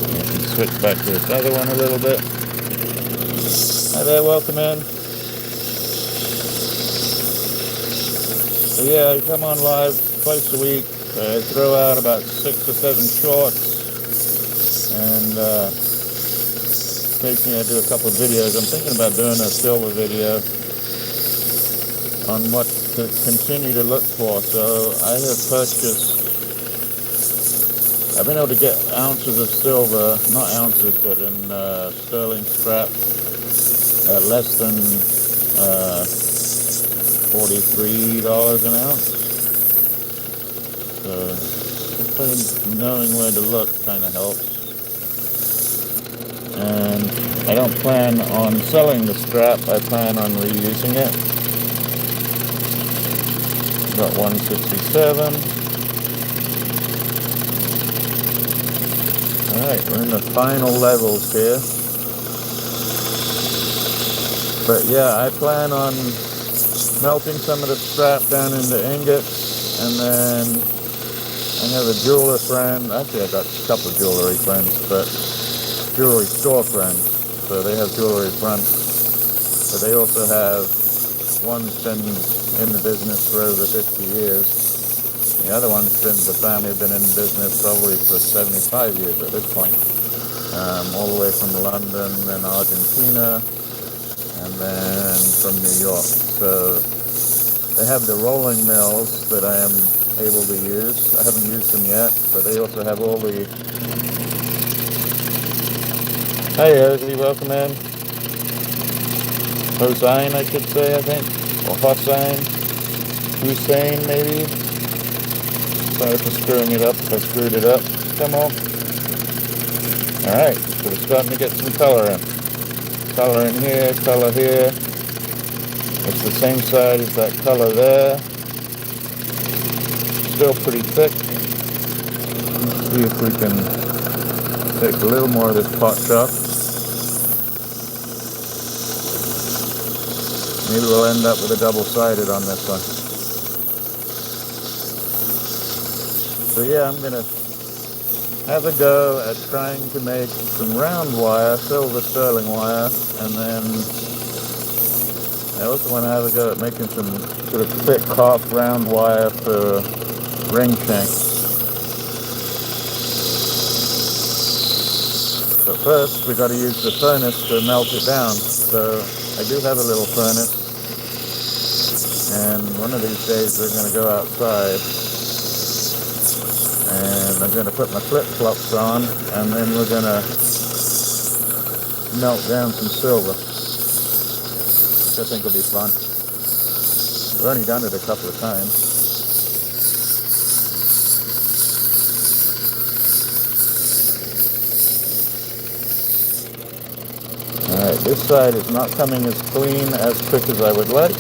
You can switch back to this other one a little bit. Hi there, welcome in. So yeah, I come on live twice a week. I throw out about 6 or 7 shorts, and occasionally I do a couple of videos. I'm thinking about doing a silver video on what to continue to look for. So I have purchased, I've been able to get ounces of silver, not ounces, but in sterling scrap at less than $43 an ounce. So knowing where to look kind of helps. And I don't plan on selling the scrap, I plan on reusing it. Got 167. Alright, we're in the final levels here. But yeah, I plan on melting some of the scrap down into ingots, and then I have a jeweler friend. Actually, I got a couple of jewelry friends, but jewelry store friends. So they have jewelry fronts, but they also have one's been in the business for over 50 years. The other one's been, the family have been in business probably for 75 years at this point. All the way from London and Argentina, and then from New York. So they have the rolling mills that I am able to use. I haven't used them yet, but they also have all the... Hey Ozzy, welcome in. Hossein, I should say, I think. Or Hossein. Hussein, maybe. Sorry for screwing it up if I screwed it up. Come on. Alright, so we're starting to get some color in. Color in here, color here. It's the same side as that color there. Still pretty thick. Let's see if we can take a little more of this pot shot. Maybe we'll end up with a double-sided on this one. So yeah, I'm gonna have a go at trying to make some round wire, silver sterling wire, and then I also want to have a go at making some sort of thick half round wire for ring shanks. But first we've got to use the furnace to melt it down. So I do have a little furnace, and one of these days we're going to go outside and I'm going to put my flip-flops on, and then we're going to melt down some silver, which I think will be fun. We've only done it a couple of times. Alright, this side is not coming as clean as quick as I would like.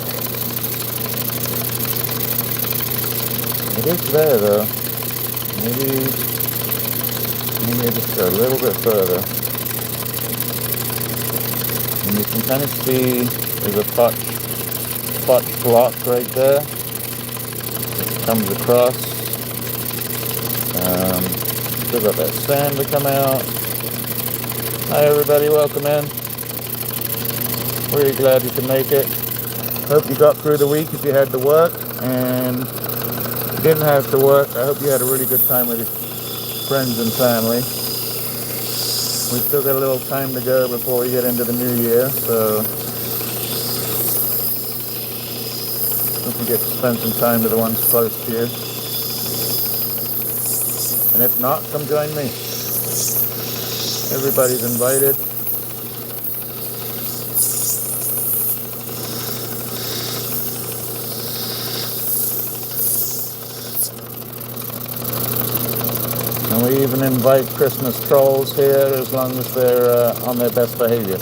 It is there though. Maybe I just go a little bit further. And you can kind of see there's a potch block right there. It comes across. Still got that sand to come out. Hi everybody, welcome in. Really glad you could make it. Hope you got through the week if you had to work, and if you didn't have to work, I hope you had a really good time with your friends and family. We've still got a little time to go before we get into the new year, so hope you get to spend some time with the ones close to you. And if not, come join me. Everybody's invited. And we even invite Christmas trolls here as long as they're on their best behavior.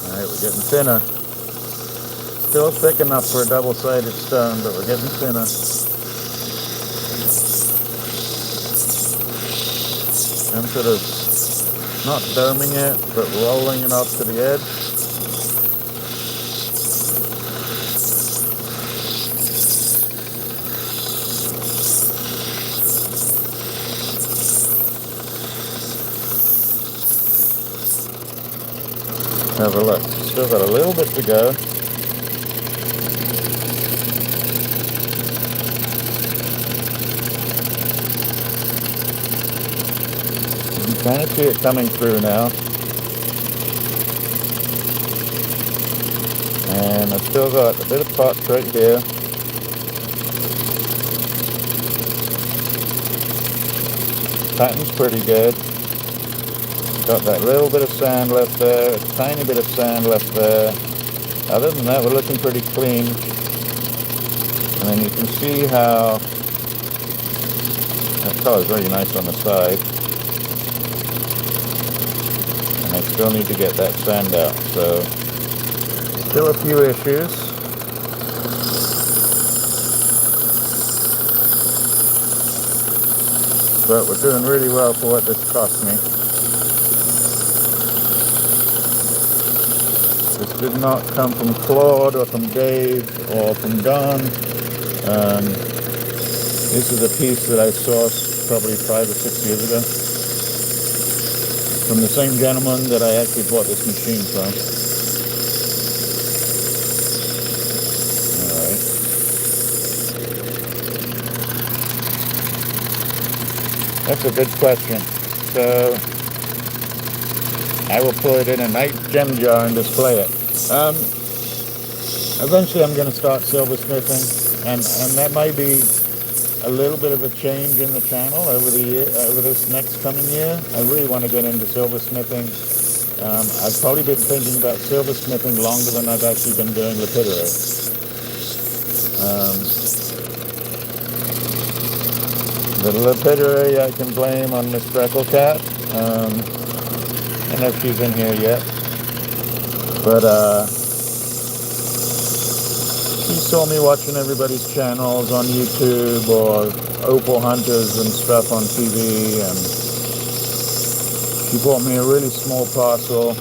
Alright, we're getting thinner. Still thick enough for a double-sided stone, but we're getting thinner. I'm sort of not doming it, but rolling it off to the edge. Have a look. Still got a little bit to go. You can kind of see it coming through now. And I've still got a bit of potch right here. Pattern's pretty good. Got that little bit of sand left there, a tiny bit of sand left there. Other than that, we're looking pretty clean. And then you can see how that color is very nice on the side. And I still need to get that sand out, so still a few issues. but we're doing really well for what this cost me. This did not come from Claude or from Dave or from Don. This is a piece that I sourced probably 5 or 6 years ago from the same gentleman that I actually bought this machine from. Alright. That's a good question. So I will put it in a nice gem jar and display it. Eventually I'm going to start silversmithing, and that might be a little bit of a change in the channel over this next coming year. I really want to get into silversmithing. I've probably been thinking about silversmithing longer than I've actually been doing lapidary. The lapidary I can blame on Miss Frecklecat. I don't know if she's in here yet, but she saw me watching everybody's channels on YouTube or Opal hunters and stuff on TV, and she bought me a really small parcel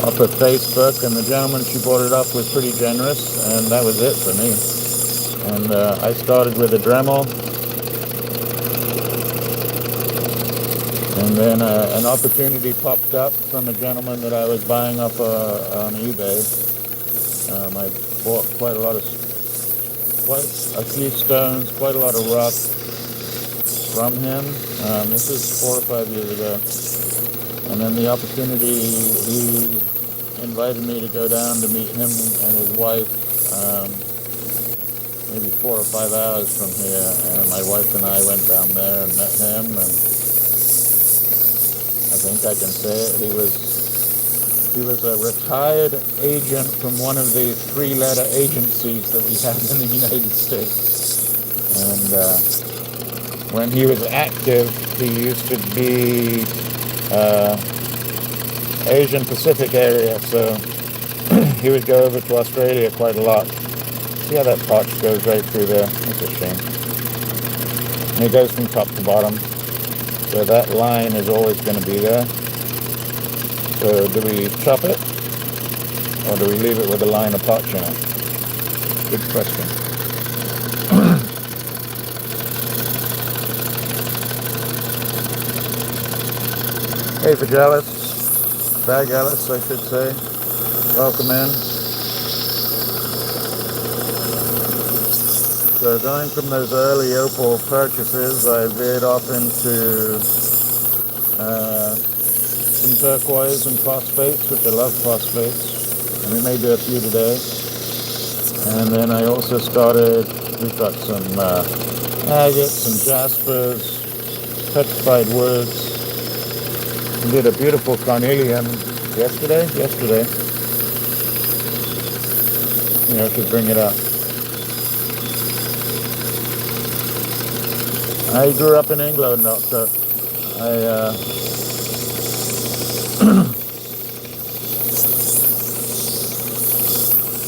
off of Facebook, and the gentleman she bought it up was pretty generous, and that was it for me. And I started with a Dremel, and then an opportunity popped up from a gentleman that I was buying up on eBay. I bought quite a few stones, quite a lot of rock from him. This is 4 or 5 years ago. And then the opportunity, he invited me to go down to meet him and his wife, maybe 4 or 5 hours from here. And my wife and I went down there and met him, and I think I can say it, he was a retired agent from one of the 3-letter agencies that we have in the United States. And when he was active, he used to be Asian Pacific area, so he would go over to Australia quite a lot. See how that potch goes right through there? That's a shame. And it goes from top to bottom. So that line is always going to be there. So do we chop it, or do we leave it with a line of potch in it? Good question. Hey, Bag Alice, I should say. Welcome in. So going from those early Opal purchases, I veered off into some turquoise and phosphates, which I love phosphates, and we may do a few today. And then I also started, we've got some agates, some jaspers, petrified woods. We did a beautiful carnelian yesterday. You know, to bring it up. I grew up in England, so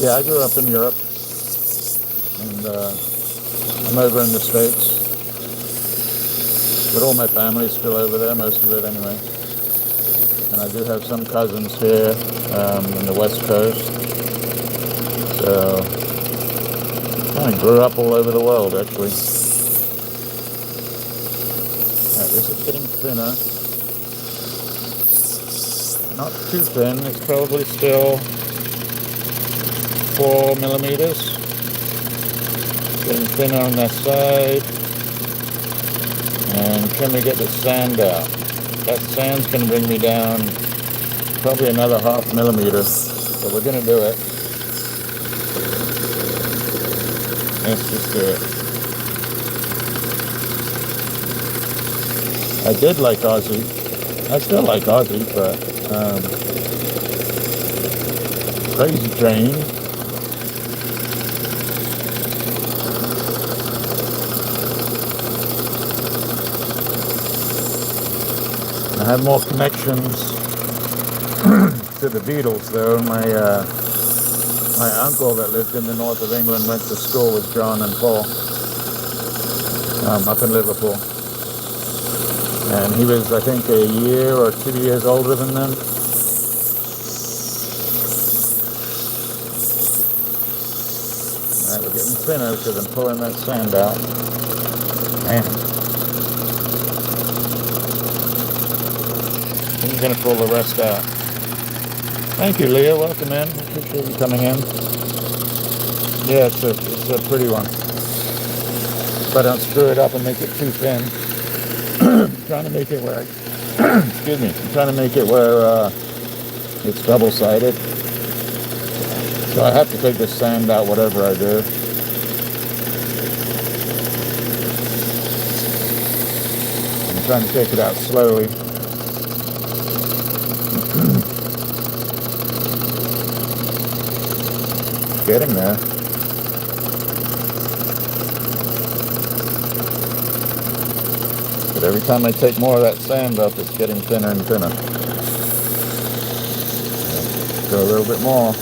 yeah, I grew up in Europe, and I'm over in the States, but all my family's still over there, most of it anyway. And I do have some cousins here in the West Coast, so I grew up all over the world, actually. This is getting thinner. Not too thin, it's probably still 4 millimeters. Getting thinner on that side. And can we get the sand out? That sand's going to bring me down probably another 0.5 millimeter. But we're going to do it. Let's just do it. I did like Aussie. I still like Aussie, but Crazy Train. I have more connections to the Beatles, though. My uncle that lived in the north of England went to school with John and Paul up in Liverpool. And he was, I think, a year or 2 years older than them. Alright, we're getting thinner because I'm pulling that sand out. Man. I'm going to pull the rest out. Thank you, Leah. Welcome in. Appreciate you coming in. Yeah, it's a pretty one. But don't screw it up and make it too thin. I'm trying to make it where excuse me. I'm trying to make it where it's double-sided. So I have to take this sand out whatever I do. I'm trying to take it out slowly. Getting there. But every time I take more of that sand up, it's getting thinner and thinner. Go a little bit more.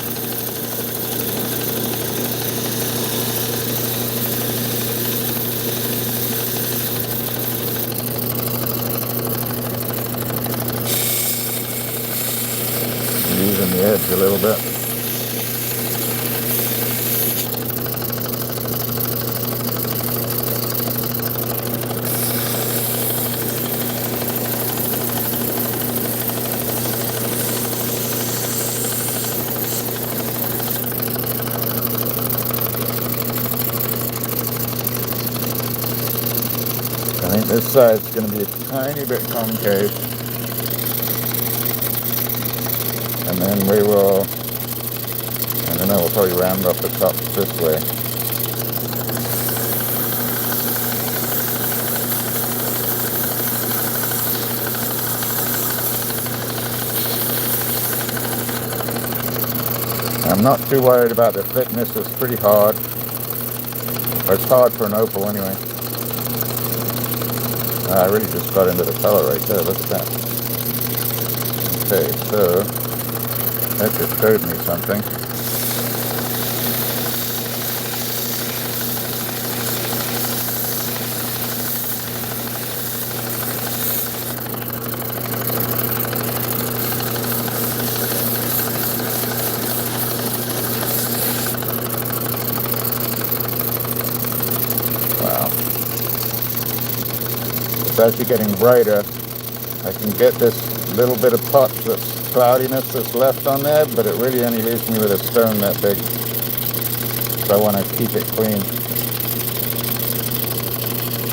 Using the edge a little bit. I think this side's going to be a tiny bit concave. And then we will, I don't know, we'll probably round up the top this way. I'm not too worried about the thickness. It's pretty hard. Or it's hard for an opal anyway. I really just got into the color right there. Look at that. Okay, so that just showed me something. Wow. It's actually getting brighter. I can get this little bit of pop, that's cloudiness that's left on there, but it really only leaves me with a stone that big. So I want to keep it clean.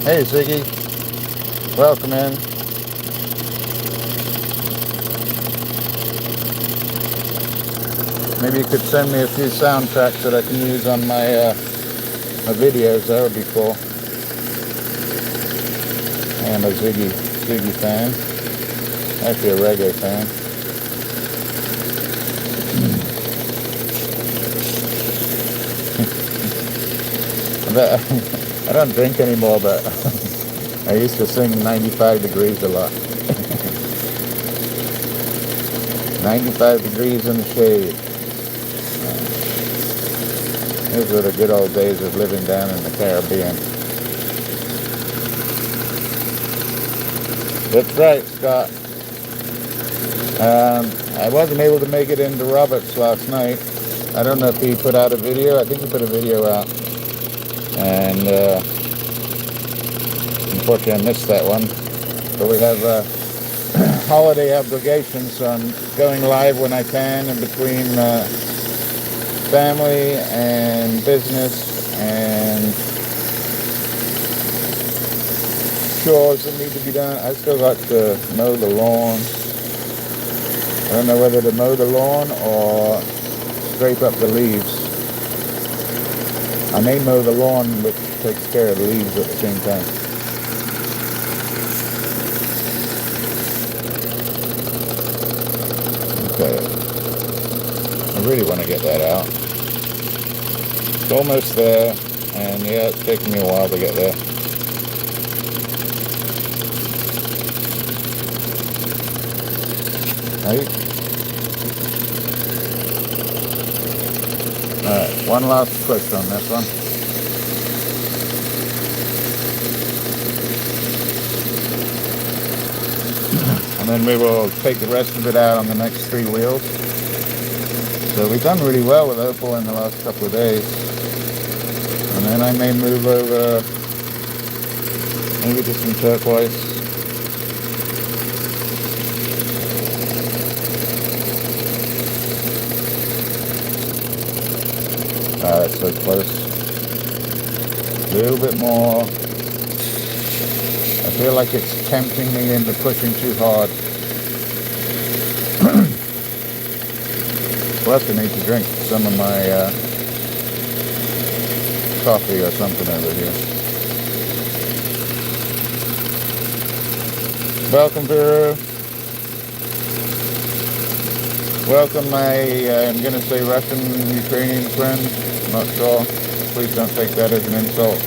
Hey Ziggy, welcome in. Maybe you could send me a few sound tracks that I can use on my my videos. That would be cool. I am a Ziggy fan. Actually a reggae fan. I don't drink anymore, but I used to sing 95 Degrees a lot. 95 degrees in the shade. Those were the good old days of living down in the Caribbean. That's right, Scott. I wasn't able to make it into Roberts last night. I don't know if he put out a video. I think he put a video out. And unfortunately I missed that one. But we have holiday obligations, so I'm going live when I can in between family and business and chores that need to be done. I still got to mow the lawn. I don't know whether to mow the lawn or scrape up the leaves. I may mow the lawn, which takes care of the leaves at the same time. Okay. I really want to get that out. It's almost there, and yeah, it's taking me a while to get there. Right. Alright, one last push on this one. and then we will take the rest of it out on the next 3 wheels. So we've done really well with Opal in the last couple of days, and then I may move over maybe to some turquoise. That's so close. A little bit more. I feel like it's tempting me into pushing too hard. Plus I need to drink some of my coffee or something over here. Welcome, Vero. Welcome, I'm going to say Russian-Ukrainian friend. Not sure. Please don't take that as an insult.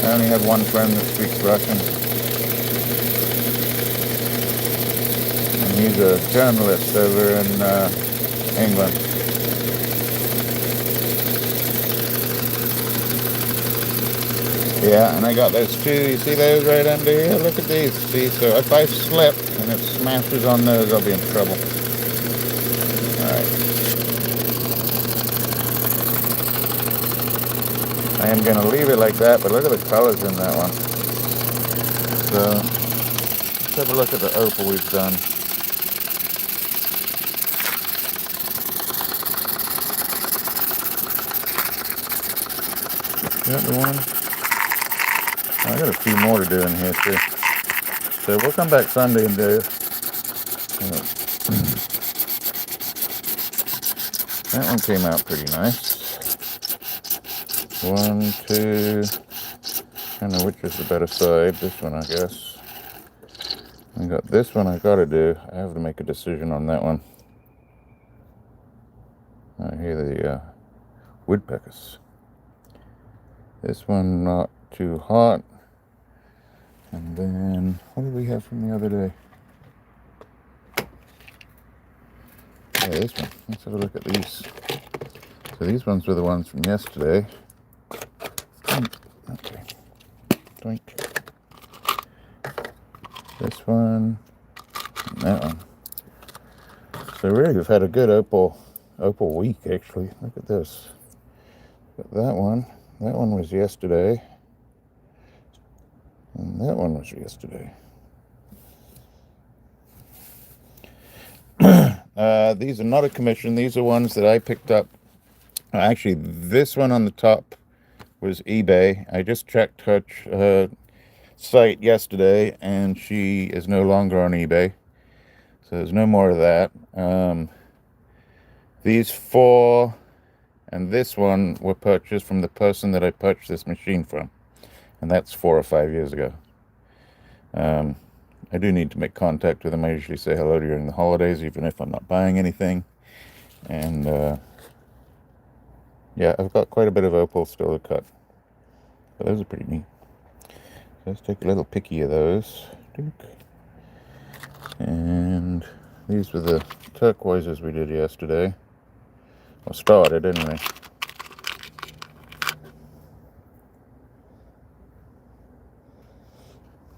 I only have one friend that speaks Russian. And he's a journalist over in England. Yeah, and I got those 2. You see those right under here? Look at these. See, so if I slip and it smashes on those, I'll be in trouble. Alright. I am going to leave it like that, but look at the colors in that one. So, let's have a look at the Opal we've done. Is that the one? Oh, I got a few more to do in here too. So we'll come back Sunday and do. That one came out pretty nice. 1, 2. I don't know which is the better side. This one, I guess. I got this one I gotta do. I have to make a decision on that one. I hear the woodpeckers. This one not too hot. And then, what did we have from the other day? Yeah, this one. Let's have a look at these. So these ones were the ones from yesterday. Okay. Doink. This one. And that one. So really we've had a good Opal week, actually. Look at this. Got that one. That one was yesterday. And that one was yesterday. These are not a commission. These are ones that I picked up. Actually, this one on the top was eBay. I just checked her site yesterday, and she is no longer on eBay. So there's no more of that. These 4 and this one were purchased from the person that I purchased this machine from. And that's 4 or 5 years ago. I do need to make contact with them. I usually say hello during the holidays, even if I'm not buying anything. And yeah, I've got quite a bit of Opal still to cut. But those are pretty neat. So let's take a little picky of those. And these were the turquoises we did yesterday. Well, started anyway.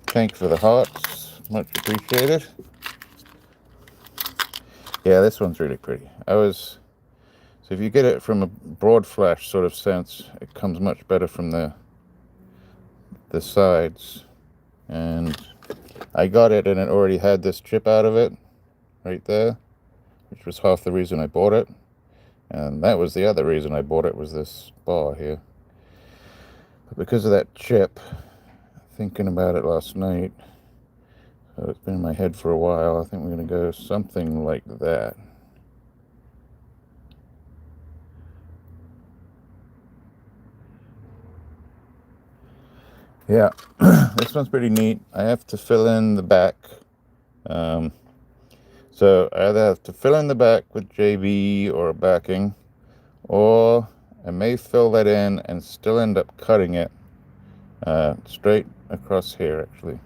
Thank you for the hearts. Much appreciated. Yeah, this one's really pretty. So if you get it from a broad flash sort of sense, it comes much better from the sides. And I got it and it already had this chip out of it right there, which was half the reason I bought it. And that was the other reason I bought it, was this bar here. But because of that chip, thinking about it last night, so it's been in my head for a while, I think we're going to go something like that. Yeah, this one's pretty neat. I have to fill in the back. So I either have to fill in the back with JB or a backing, or I may fill that in and still end up cutting it straight across here, actually.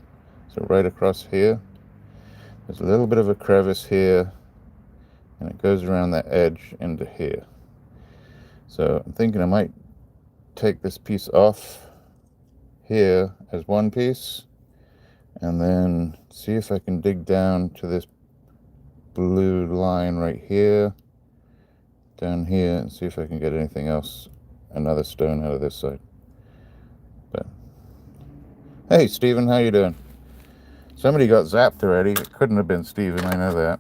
So right across here, there's a little bit of a crevice here, and it goes around that edge into here. So I'm thinking I might take this piece off here as one piece, and then see if I can dig down to this blue line right here, down here, and see if I can get anything else, another stone out of this side. But hey, Steven, how you doing? Somebody got zapped already. It couldn't have been Steven, I know that.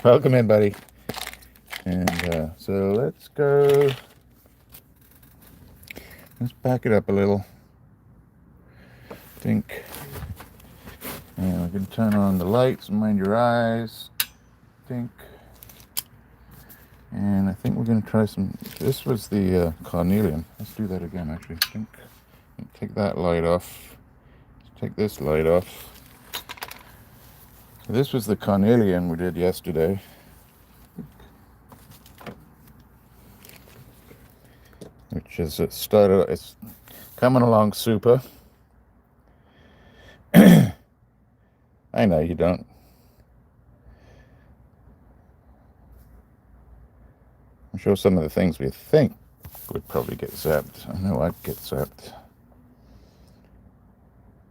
Welcome in, buddy. And so let's go. Let's back it up a little. I think. And we can turn on the lights and mind your eyes. I think. And I think we're going to try some. This was the carnelian. Let's do that again, actually. I think. Take that light off. Let's take this light off. So this was the carnelian we did yesterday. Which is it's coming along super. I know you don't. I'm sure some of the things we think would probably get zapped. I know I'd get zapped.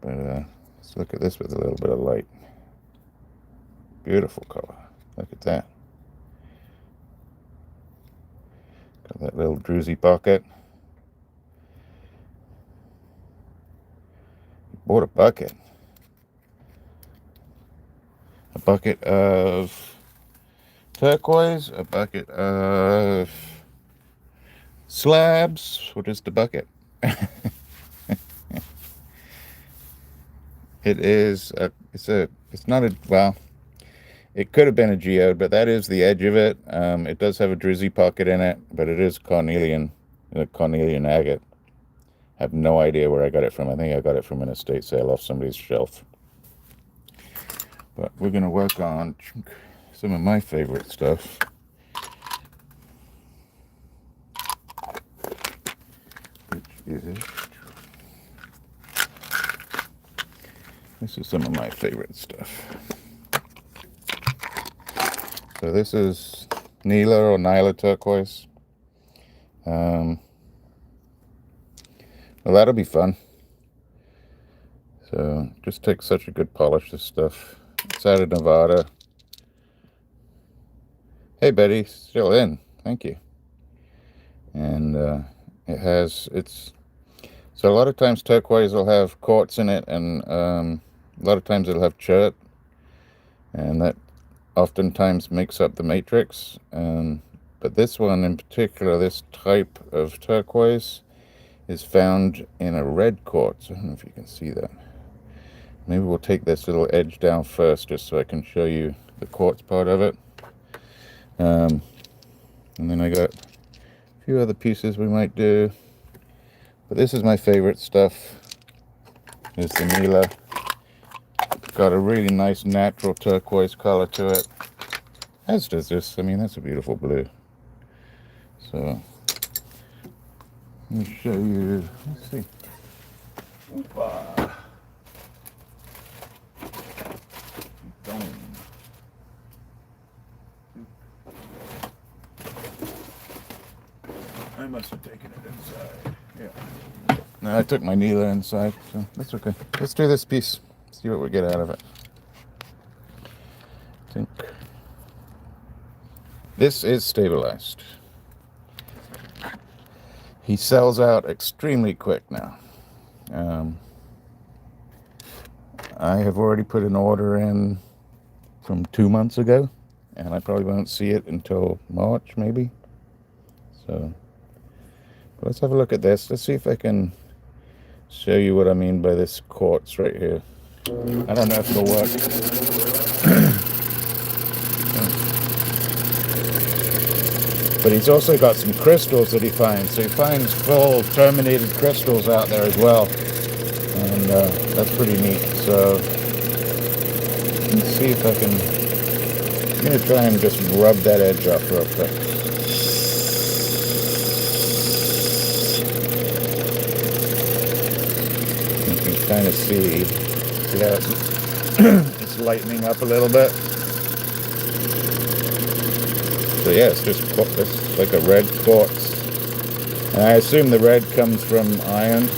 But let's look at this with a little bit of light. Beautiful color. Look at that. Got that little druzy pocket. Bought a bucket. A bucket of turquoise, a bucket of slabs, or just a bucket. It's not a, well, it could have been a geode, but that is the edge of it. It does have a druzy pocket in it, but it is carnelian, a carnelian agate. I have no idea where I got it from. I think I got it from an estate sale off somebody's shelf. But we're going to work on some of my favorite stuff. Which is, this is some of my favorite stuff. So this is Nila or Nyla turquoise. Well, that'll be fun. So just takes such a good polish, this stuff. It's out of Nevada. Hey, Betty, still in. Thank you. And so a lot of times turquoise will have quartz in it, and a lot of times it'll have chert, and that oftentimes makes up the matrix. But this one in particular, this type of turquoise, is found in a red quartz. I don't know if you can see that. Maybe we'll take this little edge down first just so I can show you the quartz part of it. And then I got a few other pieces we might do. But this is my favorite stuff. It's the Nila. It's got a really nice natural turquoise color to it. As does this. I mean, that's a beautiful blue. So let me show you. Let's see. Opa. I must have taken it inside. Yeah. No, I took my Nila inside, so that's okay. Let's do this piece. See what we get out of it. I think this is stabilized. He sells out extremely quick now. I have already put an order in from 2 months ago, and I probably won't see it until March, maybe. So let's have a look at this. Let's see if I can show you what I mean by this quartz right here. I don't know if it'll work. But he's also got some crystals that he finds. So he finds full terminated crystals out there as well. And that's pretty neat. So let's see if I can. I'm going to try and just rub that edge off real quick. You can kind of see how it's lightening up a little bit. So yeah, it's just it's like a red quartz. And I assume the red comes from iron.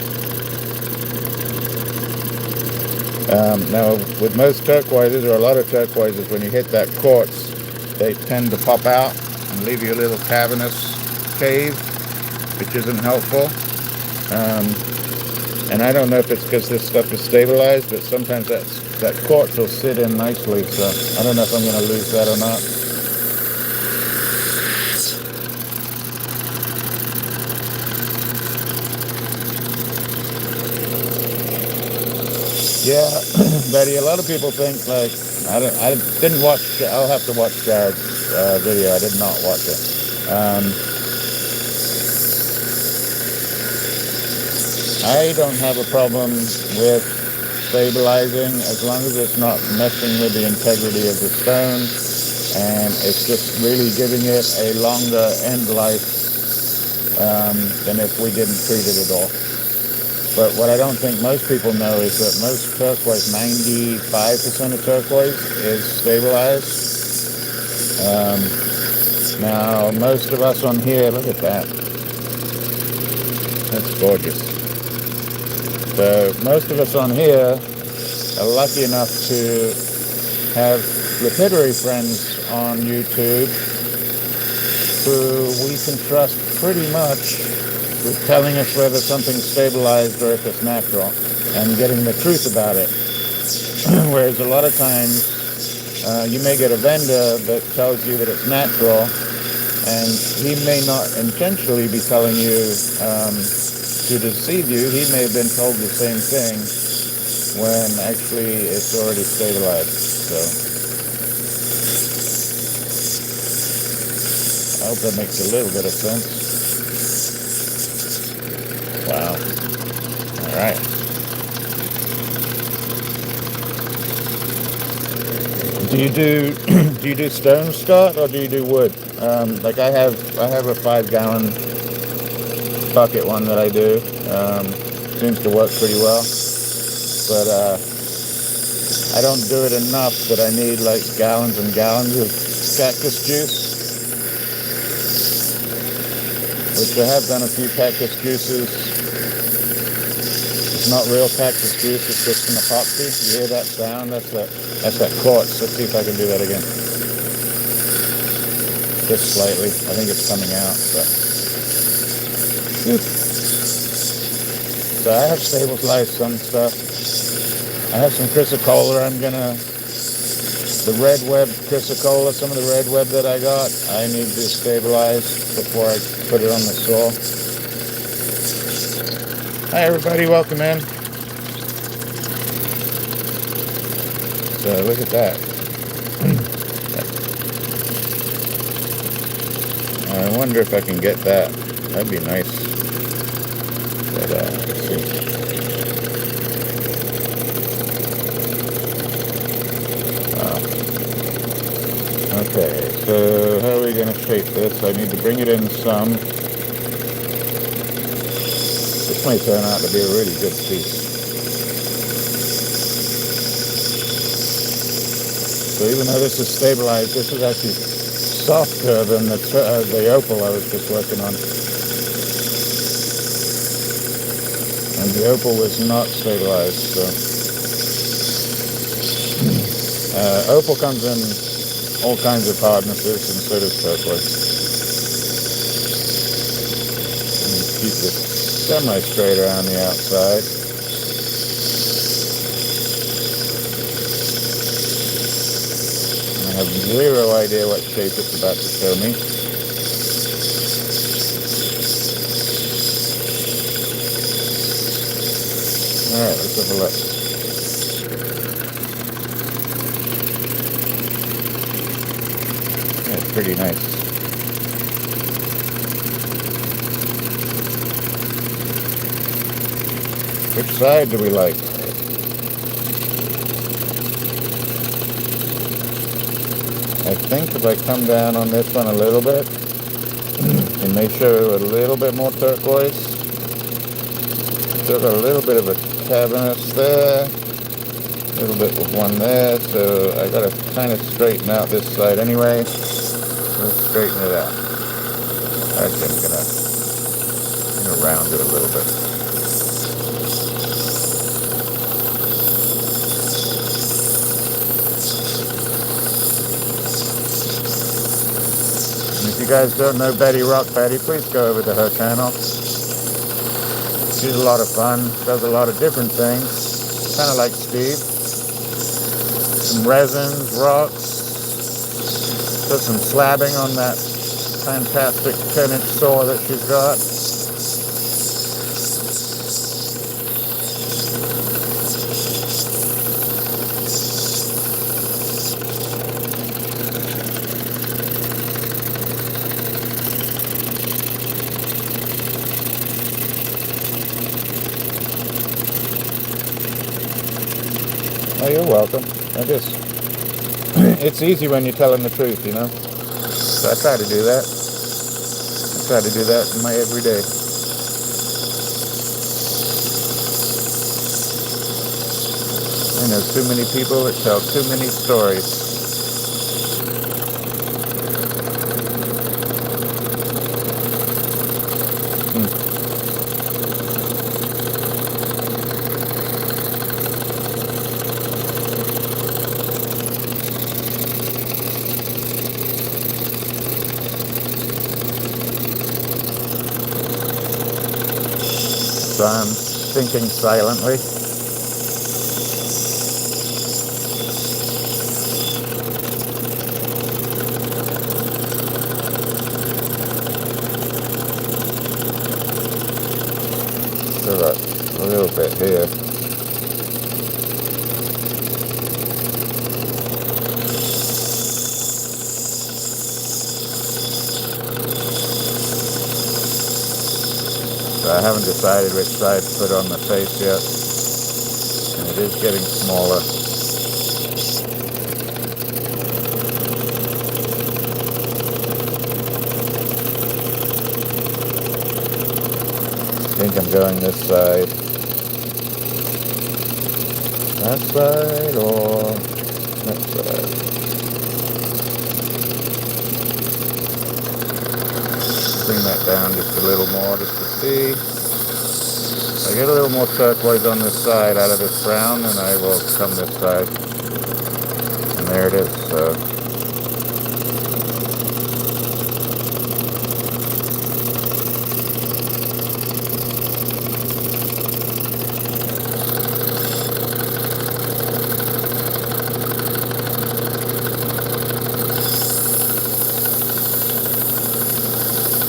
Now, with most turquoises, or a lot of turquoises, when you hit that quartz, they tend to pop out and leave you a little cavernous cave, which isn't helpful. And I don't know if it's because this stuff is stabilized, but sometimes that quartz will sit in nicely, so I don't know if I'm going to lose that or not. Yeah, Betty, a lot of people think, like, I didn't watch, I'll have to watch Jared's video. I did not watch it. I don't have a problem with stabilizing as long as it's not messing with the integrity of the stone, and it's just really giving it a longer end life than if we didn't treat it at all. But what I don't think most people know is that most turquoise, 95% of turquoise, is stabilized. Now, most of us on here, look at that. That's gorgeous. So most of us on here are lucky enough to have lapidary friends on YouTube who we can trust pretty much with telling us whether something's stabilized or if it's natural, and getting the truth about it. Whereas a lot of times you may get a vendor that tells you that it's natural, and he may not intentionally be telling you to deceive you. He may have been told the same thing when actually it's already stabilized. So I hope that makes a little bit of sense. Wow. All right. Do you do stone, Scott, or do you do wood? Like I have a 5-gallon bucket one that I do. Seems to work pretty well, but I don't do it enough that I need like gallons and gallons of cactus juice. Which I have done a few cactus juices. It's not real cactus juice, it's just an epoxy. You hear that sound? That's that quartz. Let's see if I can do that again. Just slightly. I think it's coming out, but so I have stabilized some stuff. I have some chrysocolla. The red web chrysocolla, some of the red web that I got, I need to stabilize before I put it on the saw. Hi everybody, welcome in. So look at that. I wonder if I can get that. That'd be nice. But let's see. Okay, so how are we going to shape this? I need to bring it in some. This may turn out to be a really good piece. So even though this is stabilized, this is actually softer than the opal I was just working on. And the opal was not stabilized, so. Opal comes in all kinds of hardnesses, and so does turquoise. And keep this semi-straight around the outside. And I have zero idea what shape it's about to show me. Alright, let's have a look. That's pretty nice. Which side do we like? I think if I come down on this one a little bit, it may show a little bit more turquoise. Still got a little bit of a cavernous there. A little bit with one there, so I gotta kind of straighten out this side anyway. Let's straighten it out. Actually, I'm gonna round it a little bit. If you guys don't know Betty Rock Betty, please go over to her channel. She's a lot of fun, does a lot of different things, kind of like Steve. Some resins, rocks, put some slabbing on that fantastic 10-inch saw that she's got. Oh, you're welcome. It's easy when you're telling the truth, you know? So I try to do that. I try to do that in my everyday. I know too many people that tell too many stories. So I'm thinking silently. So a little bit here. So I haven't decided which side to put on the face yet, and it is getting smaller. I think I'm going this side. That side or that side? Bring that down just a little more just to see. If I get a little more turquoise on this side out of this brown, then I will come this side. And there it is. So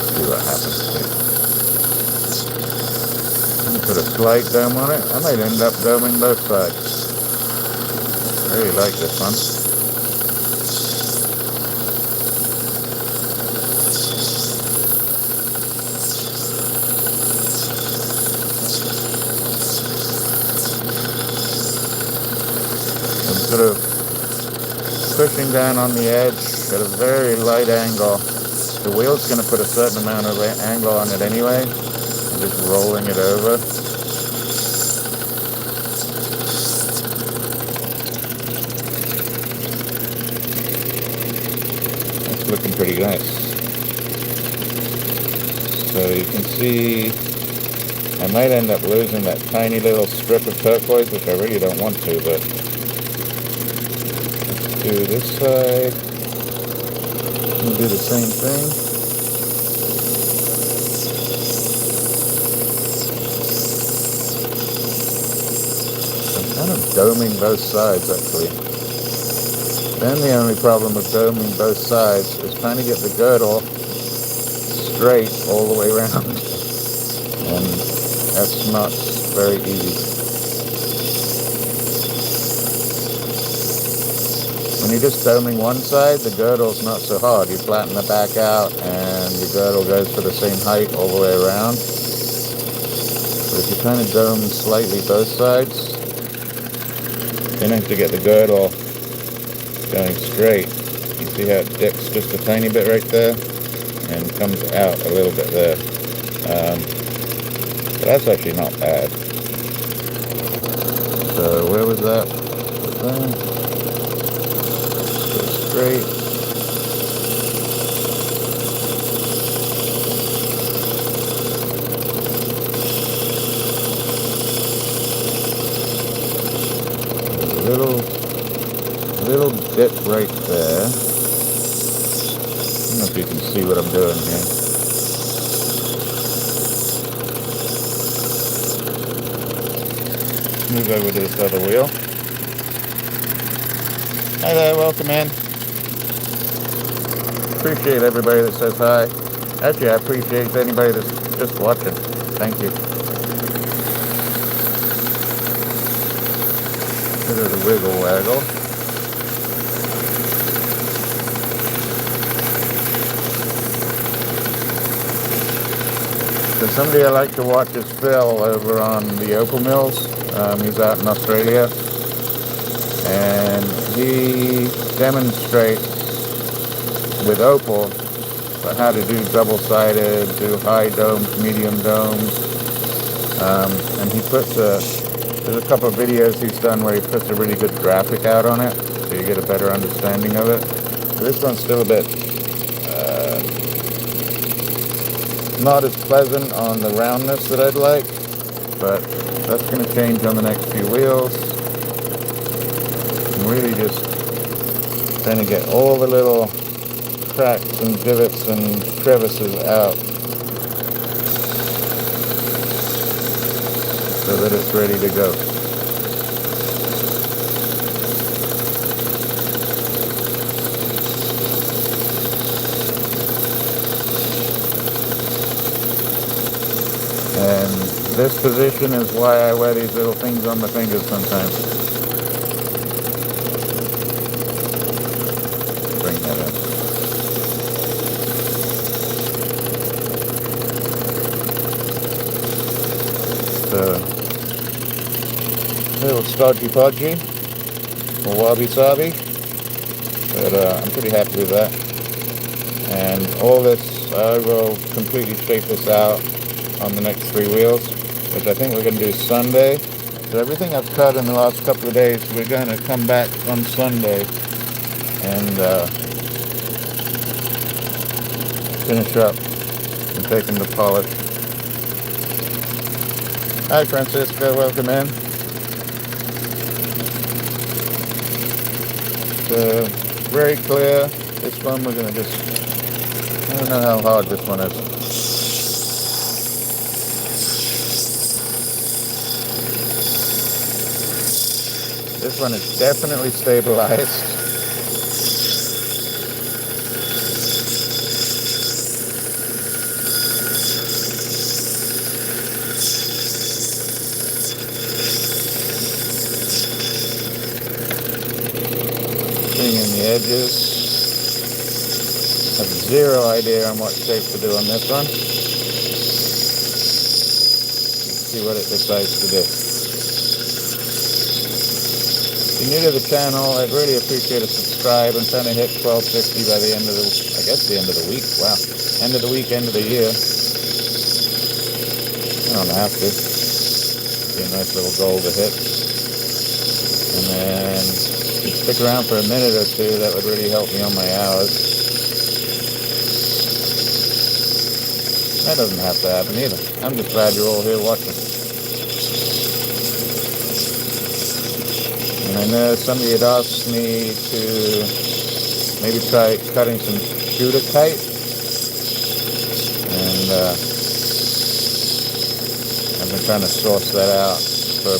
see what happens here. Put a slight dome on it. I might end up doming both sides. I really like this one. I'm sort of pushing down on the edge at a very light angle. The wheel's going to put a certain amount of angle on it anyway. I'm just rolling it over. That's looking pretty nice. So you can see I might end up losing that tiny little strip of turquoise, which I really don't want to, but let's do this side. We'll do the same thing. I'm kind of doming both sides, actually. Then the only problem with doming both sides is trying to get the girdle straight all the way around. And that's not very easy. When you're just doming one side, the girdle's not so hard. You flatten the back out and your girdle goes to the same height all the way around. But if you kind of dome slightly both sides, then you have to get the girdle going straight. You see how it dips just a tiny bit right there and comes out a little bit there. But that's actually not bad. So where was that? There. Straight. Little dip right there. I'm gonna if you can see what I'm doing here. Move over to this other wheel. Hi there, welcome in. Appreciate everybody that says hi. Actually, I appreciate anybody that's just watching. Thank you. Bit of the wiggle waggle. So somebody I like to watch is Phil over on the Opal Mills. He's out in Australia, and he demonstrates with Opal how to do double-sided, do high domes, medium domes, and he puts there's a couple of videos he's done where he puts a really good graphic out on it, so you get a better understanding of it. So this one's still a bit not as pleasant on the roundness that I'd like, but that's going to change on the next few wheels. I'm really just trying to get all the little cracks and divots and crevices out so that it's ready to go. And this position is why I wear these little things on my fingers sometimes. Bring that in. So, a little stodgy podgy, or wabi sabi, but I'm pretty happy with that. And all this, I will completely shape this out on the next 3 wheels, which I think we're going to do Sunday. So everything I've cut in the last couple of days, we're going to come back on Sunday and finish up and take them to polish. Hi Francisco, welcome in. So very clear. This one we're going to just, I don't know how hard this one is. This one is definitely stabilized. Bring in the edges. Have zero idea on what shape to do on this one. Let's see what it decides to do. If you're new to the channel, I'd really appreciate a subscribe. I'm trying to hit 1250 by the end of the, I guess the end of the week. Wow. End of the week, end of the year. I don't have to. Be a nice little goal to hit. And then if you stick around for a minute or two, that would really help me on my hours. That doesn't have to happen either. I'm just glad you're all here watching. And I know somebody had asked me to maybe try cutting some shooter kite, and I've been trying to source that out for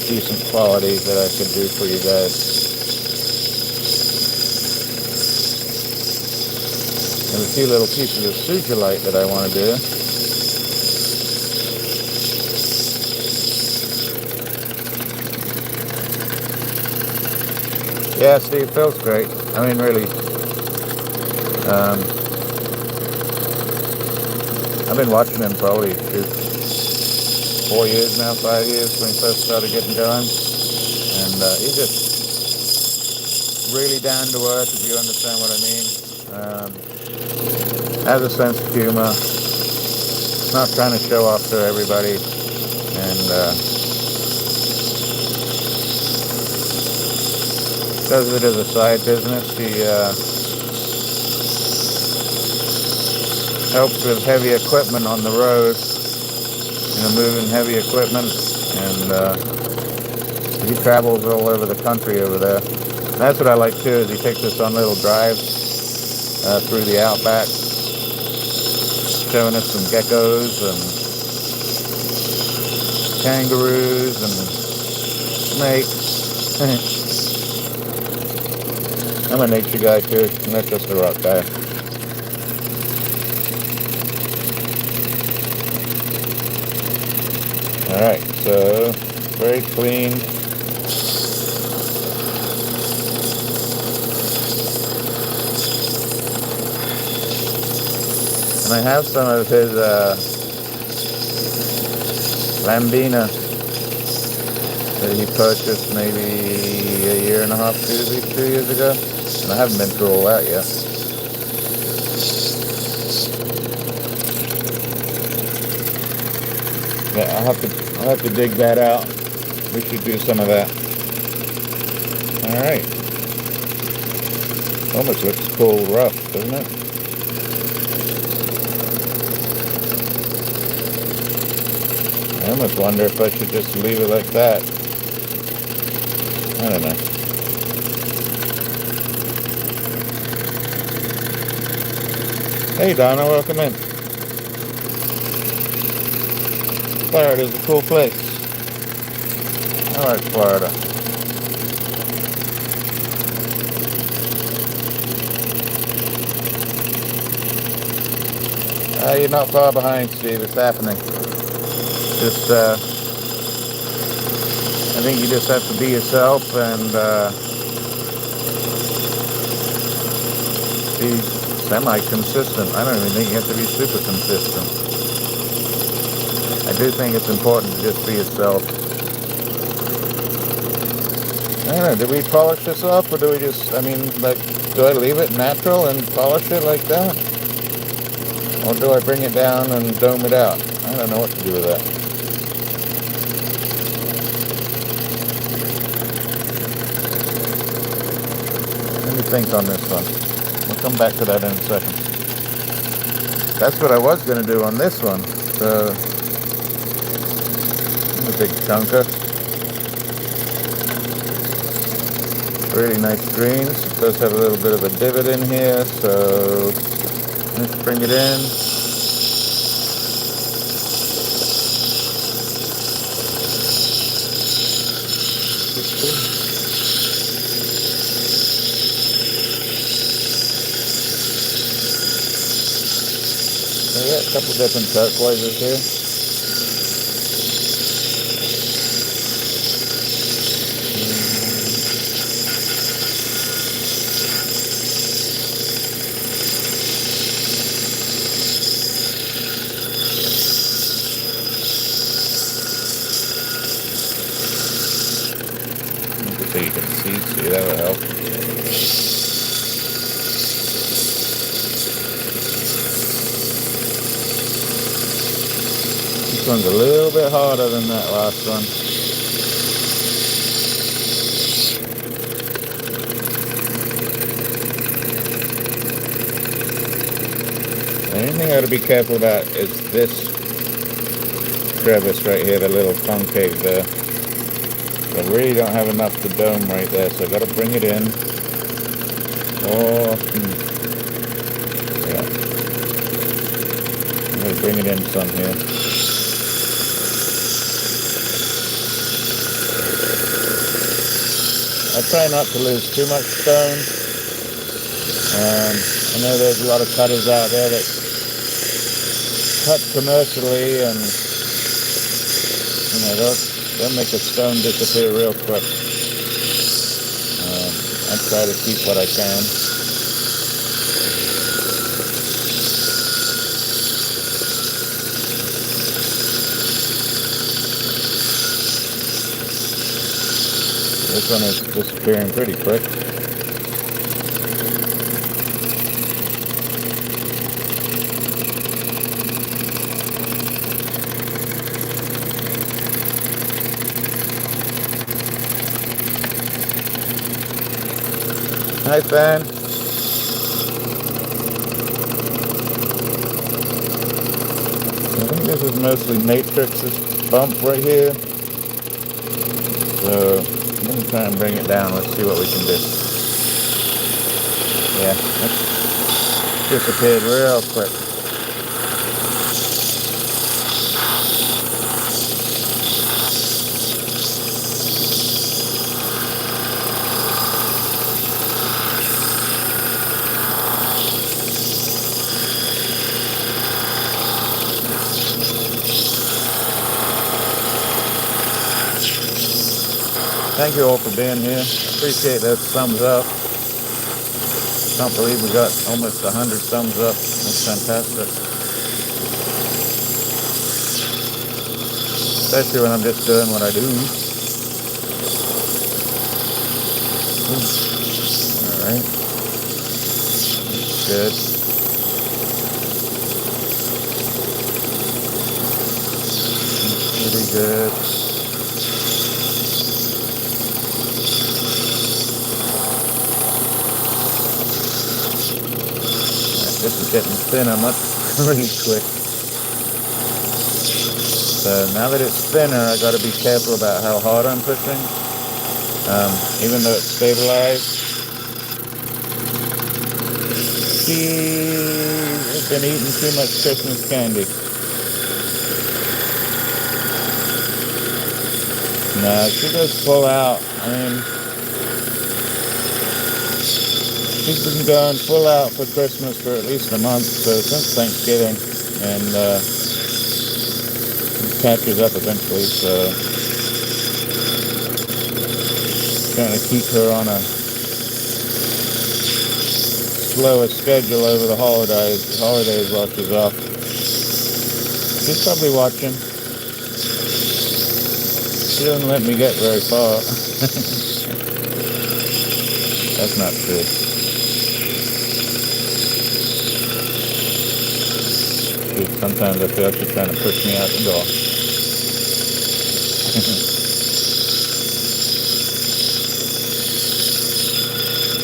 decent quality that I could do for you guys. There's a few little pieces of suture that I want to do. Yeah, Steve, Phil's great. I mean, really, I've been watching him probably 4 years now, 5 years when he first started getting going. And he's just really down to earth, if you understand what I mean. Has a sense of humor. Not trying to show off to everybody. And does it as a side business. He helps with heavy equipment on the road, moving heavy equipment, and he travels all over the country over there. And that's what I like too, is he takes us on little drives. through the outback, showing us some geckos and kangaroos and snakes. I'm a nature guy too, not just a rock guy. Alright, so very clean. And I have some of his Lambina that he purchased maybe a year and a half, 2 years ago. And I haven't been through all that yet. Yeah, I'll have to dig that out. We should do some of that. Alright. Almost looks cool rough, doesn't it? I almost wonder if I should just leave it like that. I don't know. Hey Donna, welcome in. Florida's a cool place. I like Florida. You're not far behind, Steve. It's happening. Just, I think you just have to be yourself and be semi-consistent. I don't even think you have to be super consistent. I do think it's important to just be yourself. I don't know, do we polish this off, or do we just, I mean, like, do I leave it natural and polish it like that? Or do I bring it down and dome it out? I don't know what to do with that. Let me think on this one. We'll come back to that in a second. That's what I was going to do on this one. So, a big chunker. Really nice greens. It does have a little bit of a divot in here, so let's bring it in. So we got a couple different turquoises here. So you can see, that would help. This one's a little bit harder than that last one. The only thing I gotta be careful about is this crevice right here, the little concave there. I really don't have enough to dome right there, so I've got to bring it in. Yeah. I'm going to bring it in some here. I try not to lose too much stone. I know there's a lot of cutters out there that cut commercially, and they'll make a stone disappear real quick. I try to keep what I can. This one is disappearing pretty quick. Hi, Fan. I think this is mostly matrix, this bump right here. So let me try and bring it down. Let's see what we can do. Yeah, disappeared real quick. Thank you all for being here. Appreciate those thumbs up. Can't believe we got almost 100 thumbs up. That's fantastic. Especially when I'm just doing what I do. Alright. Good. Pretty good. This is getting thinner really quick. So now that it's thinner, I got to be careful about how hard I'm pushing. Even though it's stabilized. She has been eating too much Christmas candy. No, she goes full out. I mean, she's been going full out for Christmas for at least a month, so since Thanksgiving, and catches up eventually, so trying to keep her on a slower schedule over the holidays while she's off. She's probably watching. She doesn't let me get very far. That's not true. Sometimes I feel she's trying to push me out the door.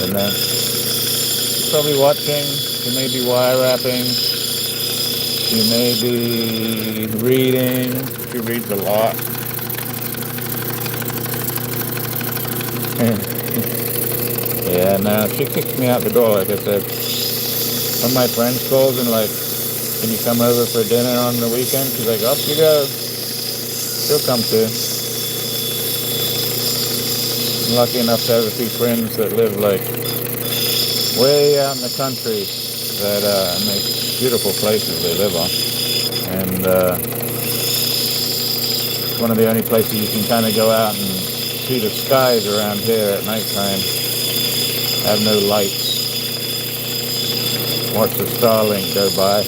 And then she's probably watching. She may be wire wrapping. She may be reading. She reads a lot. Yeah, no, she kicks me out the door, like I said. One of my friends calls and like, can you come over for dinner on the weekend? She's like, off you go. She'll come too. I'm lucky enough to have a few friends that live like way out in the country that make beautiful places they live on. And it's one of the only places you can kind of go out and see the skies around here at nighttime. Have no lights. Watch the Starlink go by.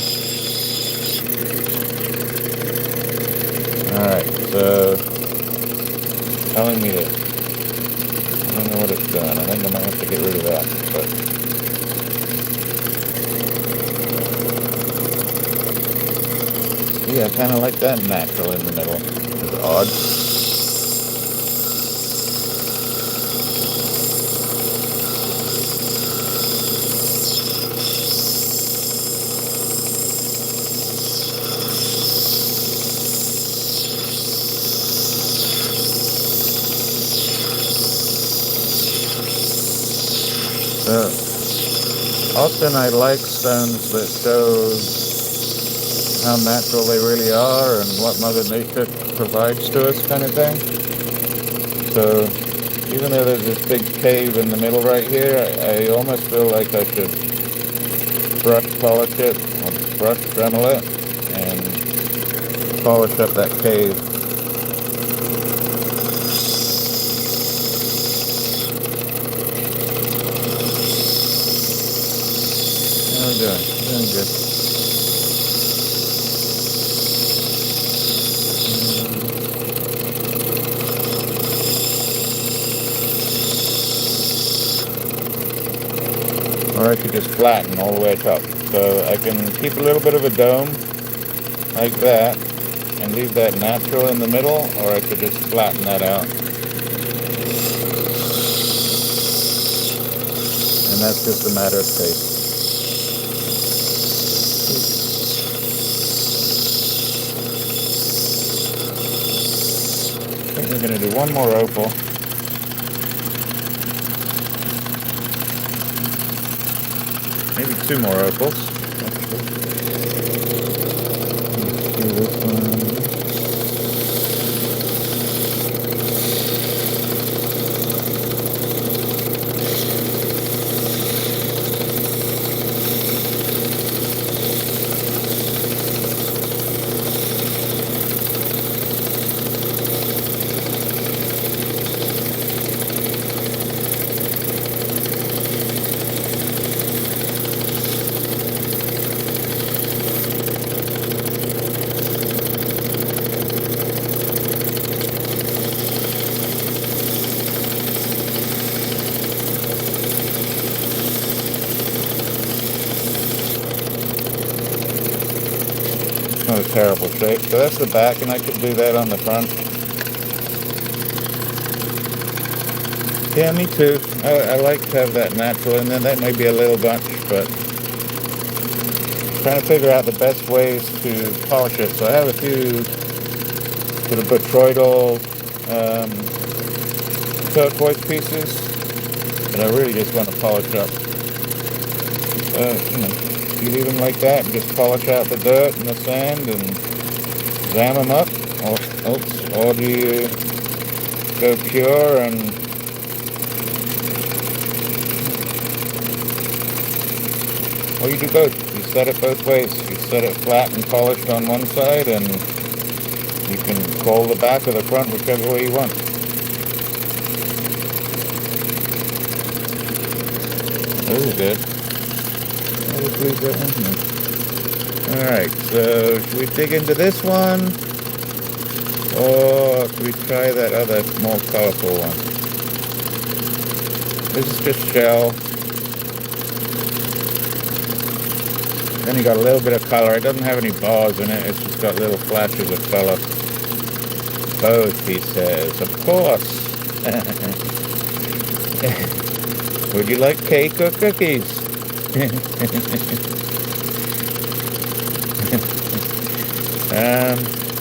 Alright, so telling me that I don't know what it's doing. I think I might have to get rid of that. But yeah, I kind of like that natural in the middle. It's odd. Often I like stones that show how natural they really are and what Mother Nature provides to us, kind of thing. So even though there's this big cave in the middle right here, I almost feel like I should brush polish it, or brush Dremel it, and polish up that cave. Doing good. Or I could just flatten all the way up. So I can keep a little bit of a dome like that and leave that natural in the middle, or I could just flatten that out. And that's just a matter of taste. We're going to do one more opal. Maybe 2 more opals. Actually. Let's do this one. Not a terrible shape. So that's the back, and I could do that on the front. Yeah, me too. I like to have that natural, and then that might be a little bunch, but trying to figure out the best ways to polish it. So I have a few sort of botryoidal turquoise pieces that I really just want to polish up. You know, you leave them like that and just polish out the dirt and the sand and zam them up, or do you go pure and or you do both? You set it both ways. You set it flat and polished on one side, and you can call the back or the front whichever way you want. This is good. I'll just leave that one. Alright, so should we dig into this one? Or should we try that other more colorful one? This is just shell. Then you got a little bit of color. It doesn't have any bars in it. It's just got little flashes of color. Both, he says. Of course. Would you like cake or cookies?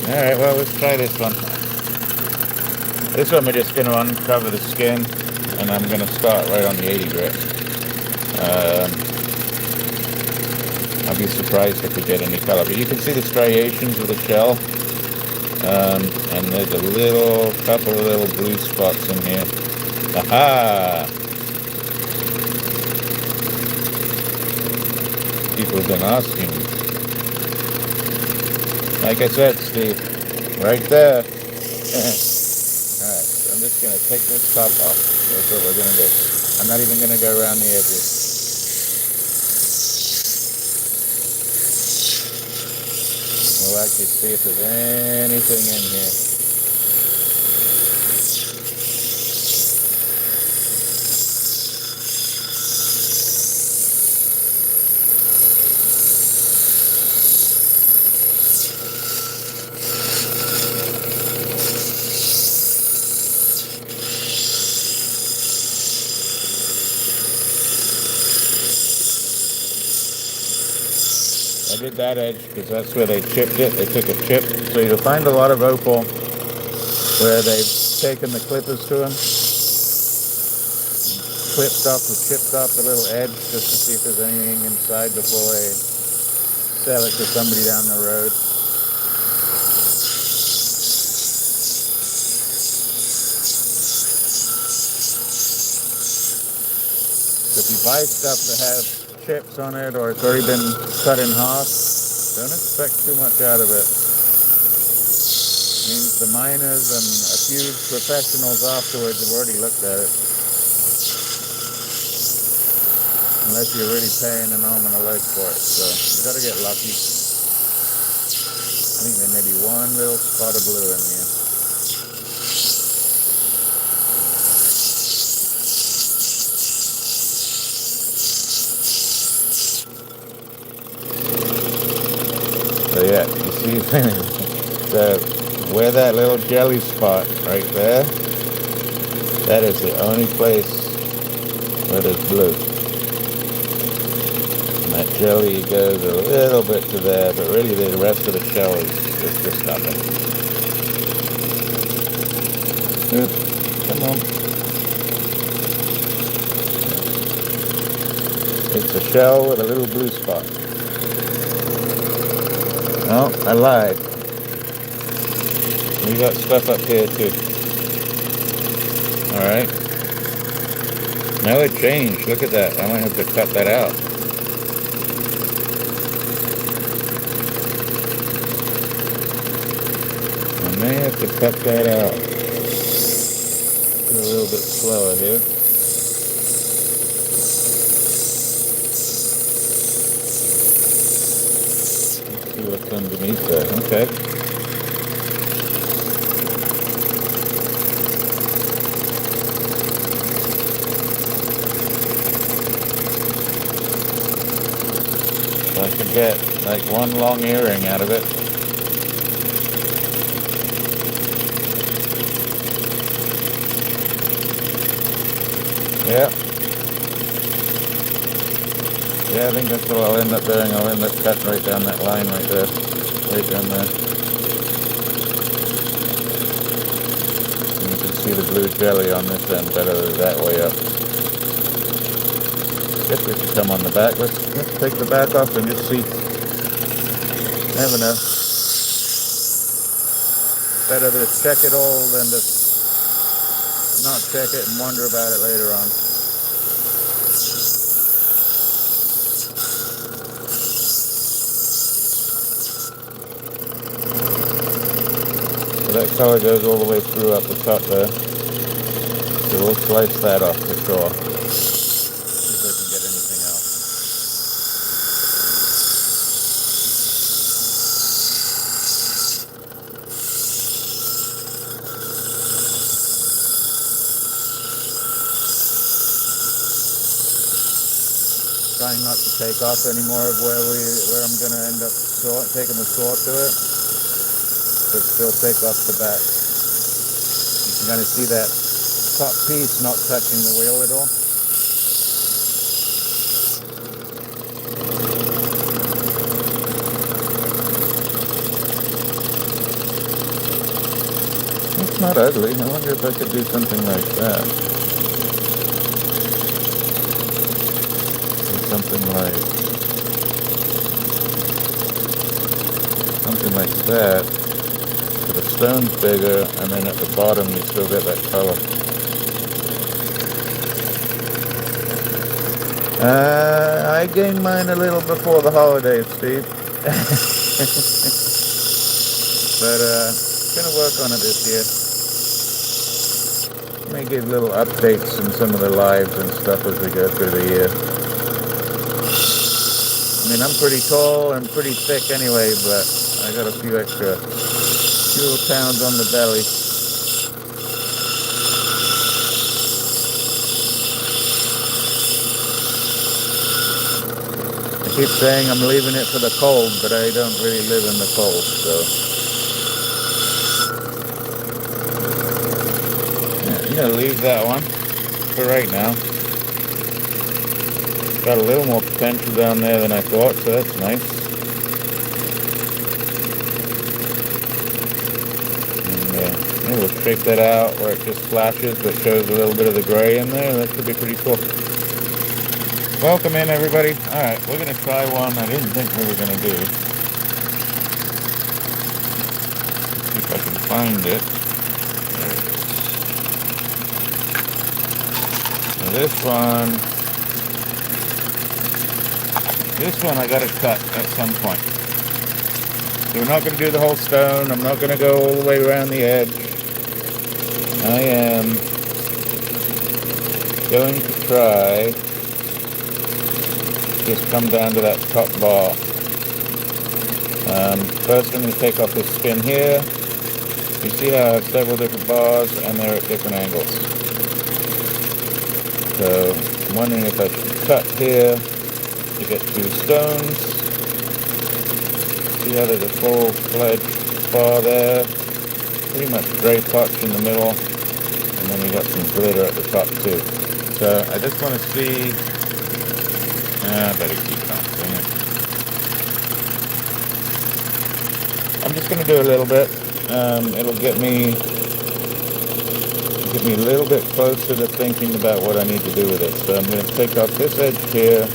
Alright, well, let's try this one. This one we're just going to uncover the skin, and I'm going to start right on the 80 grit. I'll be surprised if we get any color, but you can see the striations of the shell, and there's a couple of little blue spots in here. Aha! People have been asking. Like I said, Steve, right there. Alright, so I'm just going to take this top off. That's what we're going to do. I'm not even going to go around the edges. We'll actually see if there's anything in here. I did that edge because that's where they chipped it. They took a chip. So you'll find a lot of opal where they've taken the clippers to them, clipped off or chipped off the little edge just to see if there's anything inside before they sell it to somebody down the road. So if you buy stuff that has chips on it or it's already been cut in half, don't expect too much out of it. Means the miners and a few professionals afterwards have already looked at it. Unless you're really paying an arm and a leg for it, so you gotta get lucky. I think there may be one little spot of blue in here. So yeah, you see, so where that little jelly spot right there, that is the only place where there's blue. And that jelly goes a little bit to there, but really the rest of the shell is just nothing. Come on. It's a shell with a little blue spot. No, I lied. We got stuff up here too. Alright. Now it changed. Look at that. I might have to cut that out. I may have to cut that out. Go a little bit slower here. Let's see what's underneath there. Okay. I could get like one long earring out of it. Yeah. Yeah, I think that's what I'll end up doing. I'll end up cutting right down that line right there. Right down there. And you can see the blue jelly on this end better that way up. Guess we should come on the back. Let's take the back off and just see. Never know. Better to check it all than to not check it and wonder about it later on. So that color goes all the way through up the top there. So we'll slice that off for sure. Trying not to take off any more of where I'm going to end up taking the saw to it, but still take off the back. You can kind of see that top piece not touching the wheel at all. It's not ugly. I wonder if I could do something like that. Something like that, so the stone's bigger, and then at the bottom you still get that color. I gained mine a little before the holidays, Steve. But gonna work on it this year. May give little updates in some of the lives and stuff as we go through the year. I mean, I'm pretty tall and pretty thick anyway, but I got a few pounds on the belly. I keep saying I'm leaving it for the cold, but I don't really live in the cold, so. Yeah, I'm gonna leave that one for right now. Got a little more potential down there than I thought, so that's nice. And we'll shape that out where it just flashes but shows a little bit of the gray in there. That could be pretty cool. Welcome in, everybody. Alright, we're going to try one I didn't think we were going to do. Let's see if I can find it. There it is. Now this one I gotta cut at some point. So we're not gonna do the whole stone. I'm not gonna go all the way around the edge. I am going to try just come down to that top bar. First I'm going to take off this skin here. You see how I have several different bars and they're at different angles. So I'm wondering if I should cut here to get two stones. See how there's a full-fledged bar there. Pretty much grey patch in the middle. And then you got some glitter at the top too. So I just want to see. I better keep bouncing it. I'm just going to do a little bit. It'll get me a little bit closer to thinking about what I need to do with it. So I'm going to take off this edge here,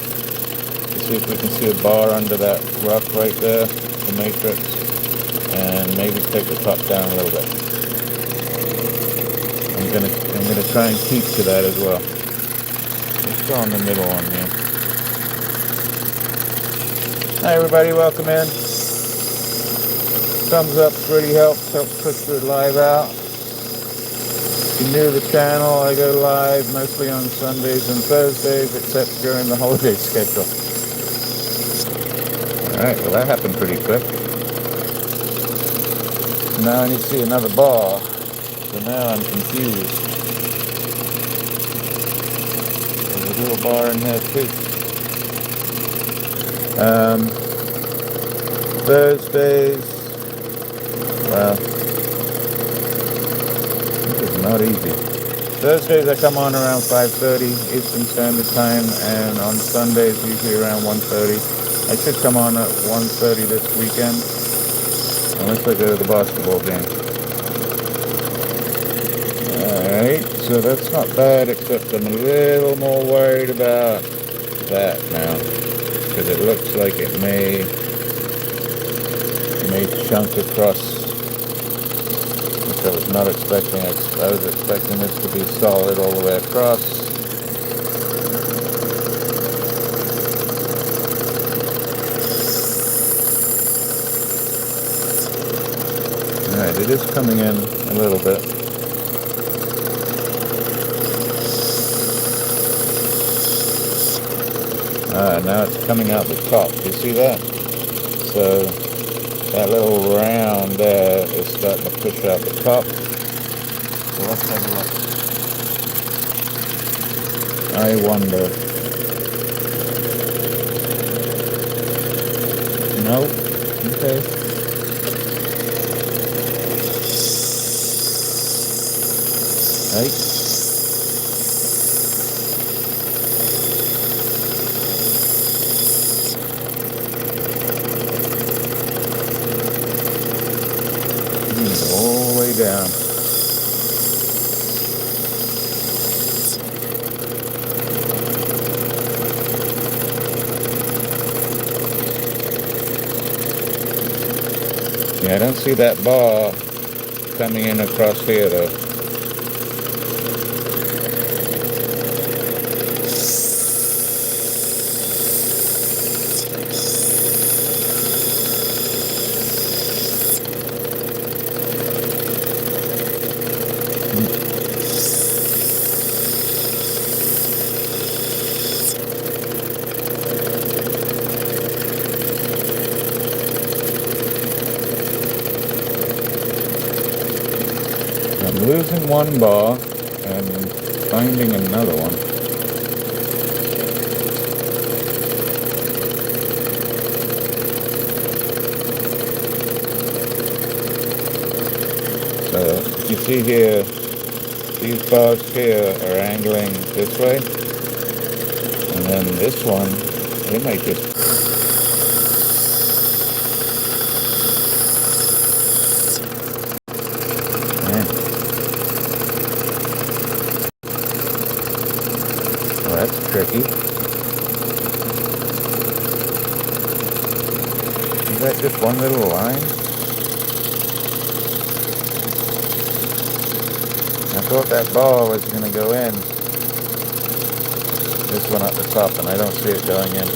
see if we can see a bar under that rock right there, the matrix, and maybe take the top down a little bit. I'm gonna try and keep to that as well. Let's go on the middle one here. Hi everybody, welcome in. Thumbs up really helps push the live out. If you're new to the channel, I go live mostly on Sundays and Thursdays, except during the holiday schedule. Alright, well that happened pretty quick. Now I need to see another bar. So now I'm confused. There's a little bar in here too. Thursdays. Well, this is not easy. Thursdays I come on around 5:30 Eastern Standard Time, and on Sundays usually around 1:30. I should come on at 1:30 this weekend, unless I go to the basketball game. Alright, so that's not bad, except I'm a little more worried about that now, because it looks like it may chunk across, which I was not expecting. I was expecting this to be solid all the way across. Alright, it is coming in a little bit. Now it's coming out the top. Do you see that? So that little round there is starting to push out the top. So let's have a look. I wonder. Nope. Okay. Right. All the way down. Yeah, I don't see that bar coming in across here though. I'm losing one bar and finding another one. So you see here, these bars here are angling this way, and then this one, it might just... That's tricky. Is that just one little line? I thought that bar was going to go in. This one at the top, and I don't see it going in.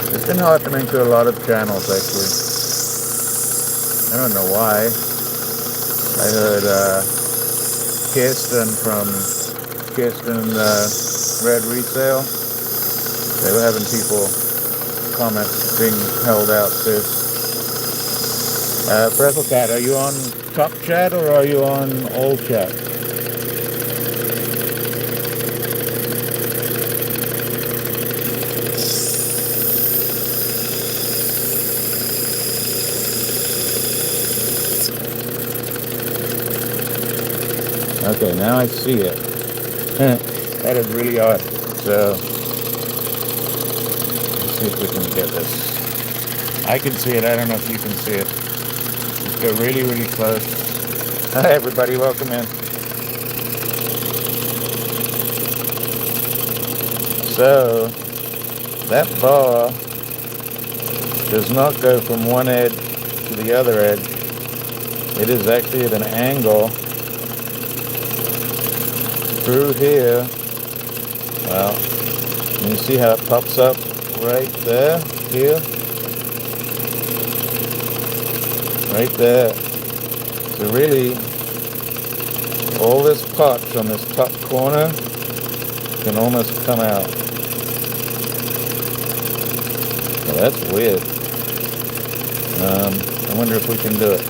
It's been happening to a lot of channels actually. I don't know why. I heard Kirsten from Kirsten Red Resale. They were having people comments being held out too. Purple Cat, are you on top chat or are you on all chat? Okay, now I see it. That is really odd. So, let's see if we can get this I can see it. I don't know if you can see it. Let's go really, really close. Hi, everybody. Welcome in. So, that bar does not go from one edge to the other edge. It is actually at an angle through here. Well, you see how it pops up right there, here, right there. So really, all this potch on this top corner can almost come out. Well, that's weird. I wonder if we can do it.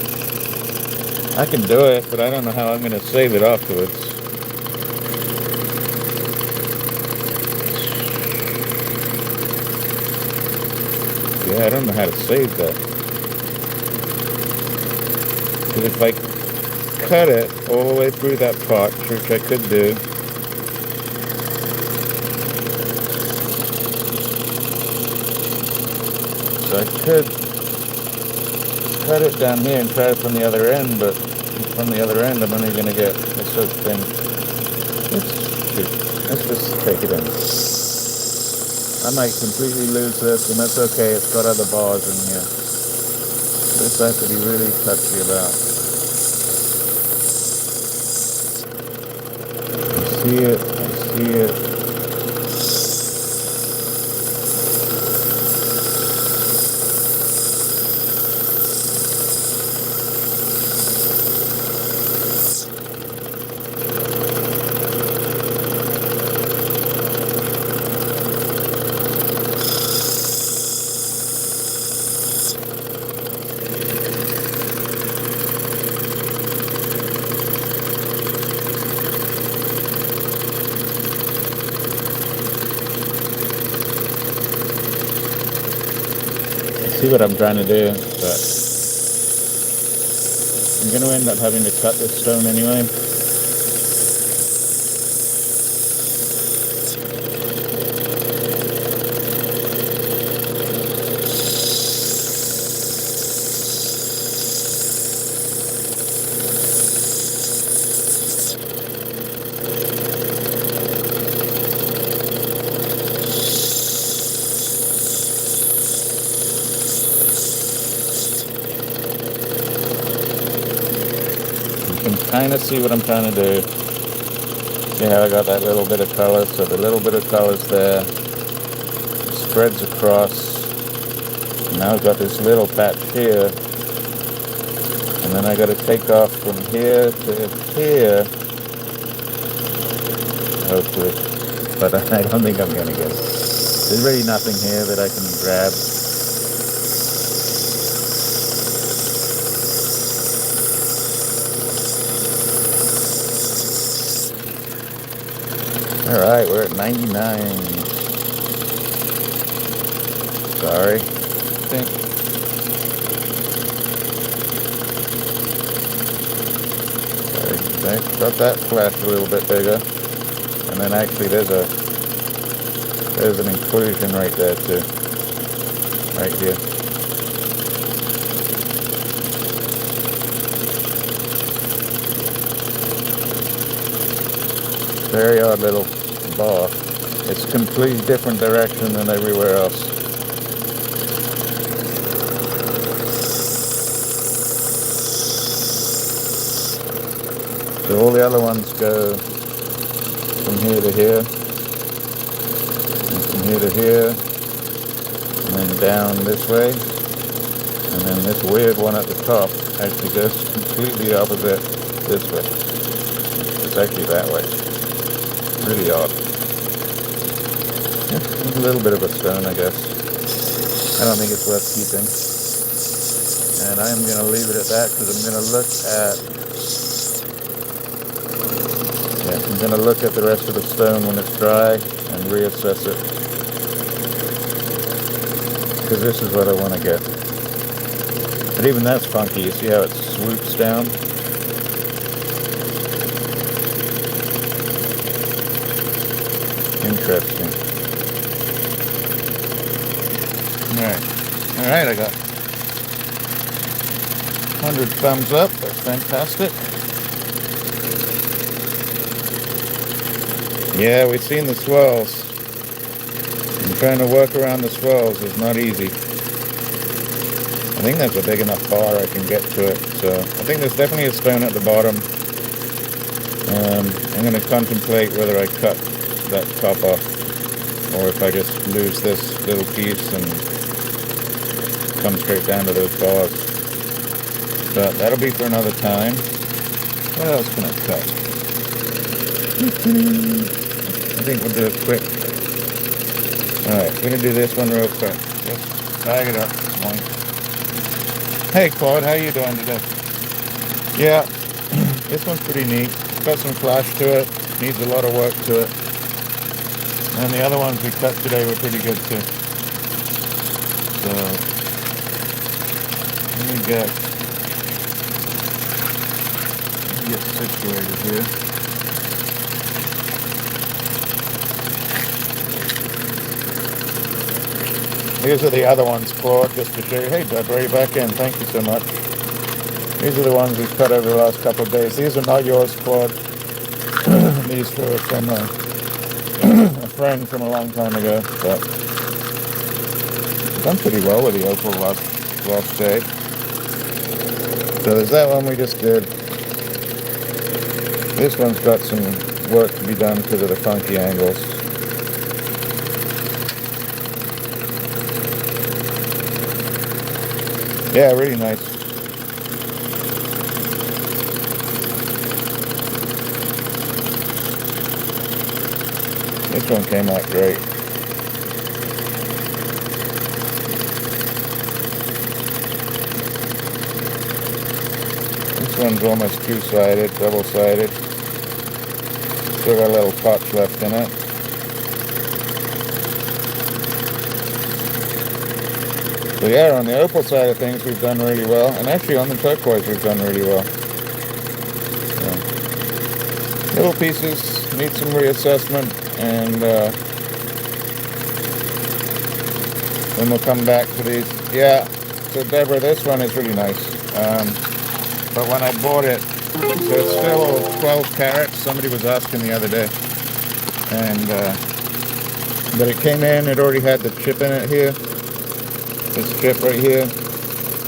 I can do it, but I don't know how I'm going to save it afterwards. Yeah, I don't know how to save that. Because if I cut it all the way through that potch, which I could do, so I could cut it down here and try it from the other end, but from the other end I'm only going to get, it's so thin. Let's just take it in. I might completely lose this, and that's okay, it's got other bars in here. This I have to be really touchy about. I see it, I see it. See what I'm trying to do, but I'm going to end up having to cut this stone anyway. You can kind of see what I'm trying to do. See how I got that little bit of color? So the little bit of color's there, spreads across. And now I've got this little patch here, and then I got to take off from here to here, hopefully. But I don't think I'm going to get it. There's really nothing here that I can grab. Alright, we're at 99. Sorry. I think. Sorry. Got that flash a little bit bigger. And then actually there's an inclusion right there too. Right here. Very odd little bar. It's a completely different direction than everywhere else. So all the other ones go from here to here, and from here to here, and then down this way, and then this weird one at the top actually goes completely opposite this way. It's actually that way. Really odd. A little bit of a stone, I guess. I don't think it's worth keeping. And I am going to leave it at that because I'm going to look at... Yeah, I'm going to look at the rest of the stone when it's dry and reassess it. Because this is what I want to get. But even that's funky. You see how it swoops down? Interesting. Alright, I got 100 thumbs up. That's fantastic. Yeah, we've seen the swells. And trying to work around the swells is not easy. I think that's a big enough bar I can get to it. So I think there's definitely a stone at the bottom. I'm going to contemplate whether I cut that top off, or if I just lose this little piece and come straight down to those bars. But that'll be for another time. What else can I cut? I think we'll do it quick. Alright, we're going to do this one real quick. Just bag it up. Hey Claude, how you doing today? Yeah, this one's pretty neat. Got some flash to it. Needs a lot of work to it. And the other ones we cut today were pretty good too. So, let me get situated here. These are the other ones, Claude, just to show you. Hey, Deborah, you're back in. Thank you so much. These are the ones we've cut over the last couple of days. These are not yours, Claude. These were from a friend from a long time ago. But I've done pretty well with the Opal last day. So there's that one we just did. This one's got some work to be done because of the funky angles. Yeah, really nice. This one came out great. This one's almost two-sided, double-sided. Still got a little potch left in it. So yeah, on the Opal side of things we've done really well, and actually on the turquoise we've done really well. Yeah. Little pieces need some reassessment, and then we'll come back to these. Yeah, so Deborah, this one is really nice. But when I bought it, so it's still 12 carats. Somebody was asking the other day, and but it came in. It already had the chip in it here. This chip right here,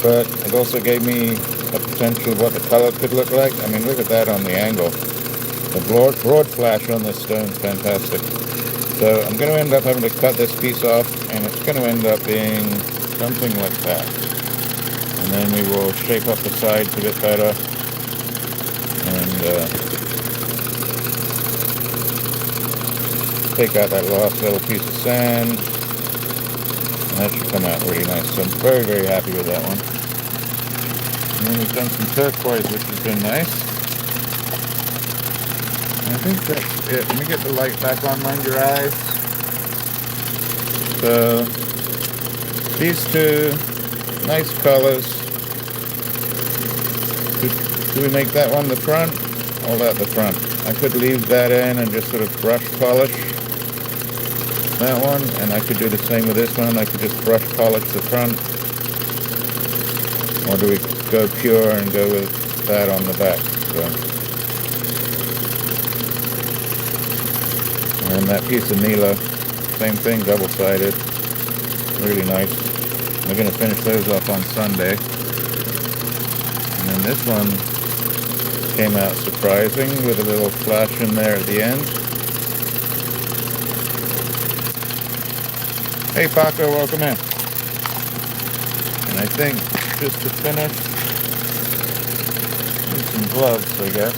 but it also gave me a potential of what the color could look like. I mean, look at that on the angle. The broad flash on this stone is fantastic. So I'm going to end up having to cut this piece off, and it's going to end up being something like that. And then we will shape up the sides a bit better, and take out that last little piece of sand. That should come out really nice. So I'm very, very happy with that one. And then we've done some turquoise, which has been nice. And I think that's it. Let me get the light back on, mind your eyes. So these two nice colors. Do we make that one the front or that the front? I could leave that in and just sort of brush polish that one, and I could do the same with this one. I could just brush polish the front, or do we go pure and go with that on the back? So, and that piece of Nila, same thing, double-sided, really nice. We're going to finish those off on Sunday. And then this one came out surprising with a little flash in there at the end. Hey Paco, welcome in. And I think just to finish, need some gloves, I guess.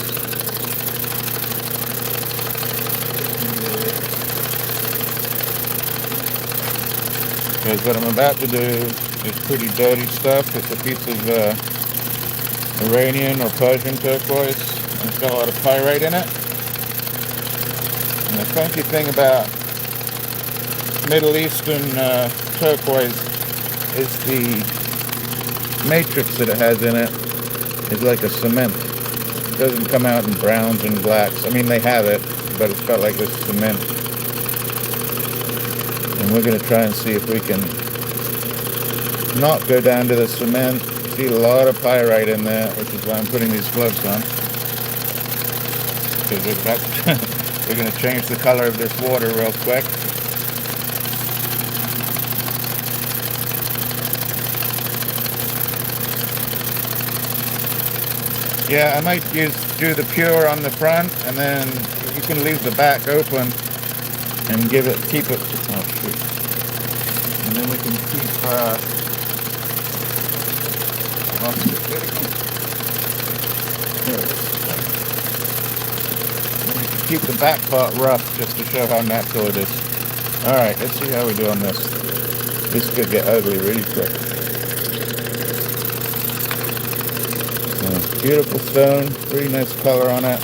Because what I'm about to do is pretty dirty stuff. It's a piece of Iranian or Persian turquoise, and it's got a lot of pyrite in it. And the funky thing about Middle Eastern turquoise is the matrix that it has in it is like a cement. It doesn't come out in browns and blacks. I mean, they have it, but it's got like this cement. And we're going to try and see if we can not go down to the cement See a lot of pyrite in there, which is why I'm putting these gloves on. Because we're going to change the color of this water real quick. Yeah, I might do the pure on the front, and then you can leave the back open and keep it. Oh shoot! And then we can keep. Lost it. There we go. Here it is. And we can keep the back part rough just to show how natural it is. All right, let's see how we do on this. This could get ugly really quick. Beautiful stone, really nice color on it.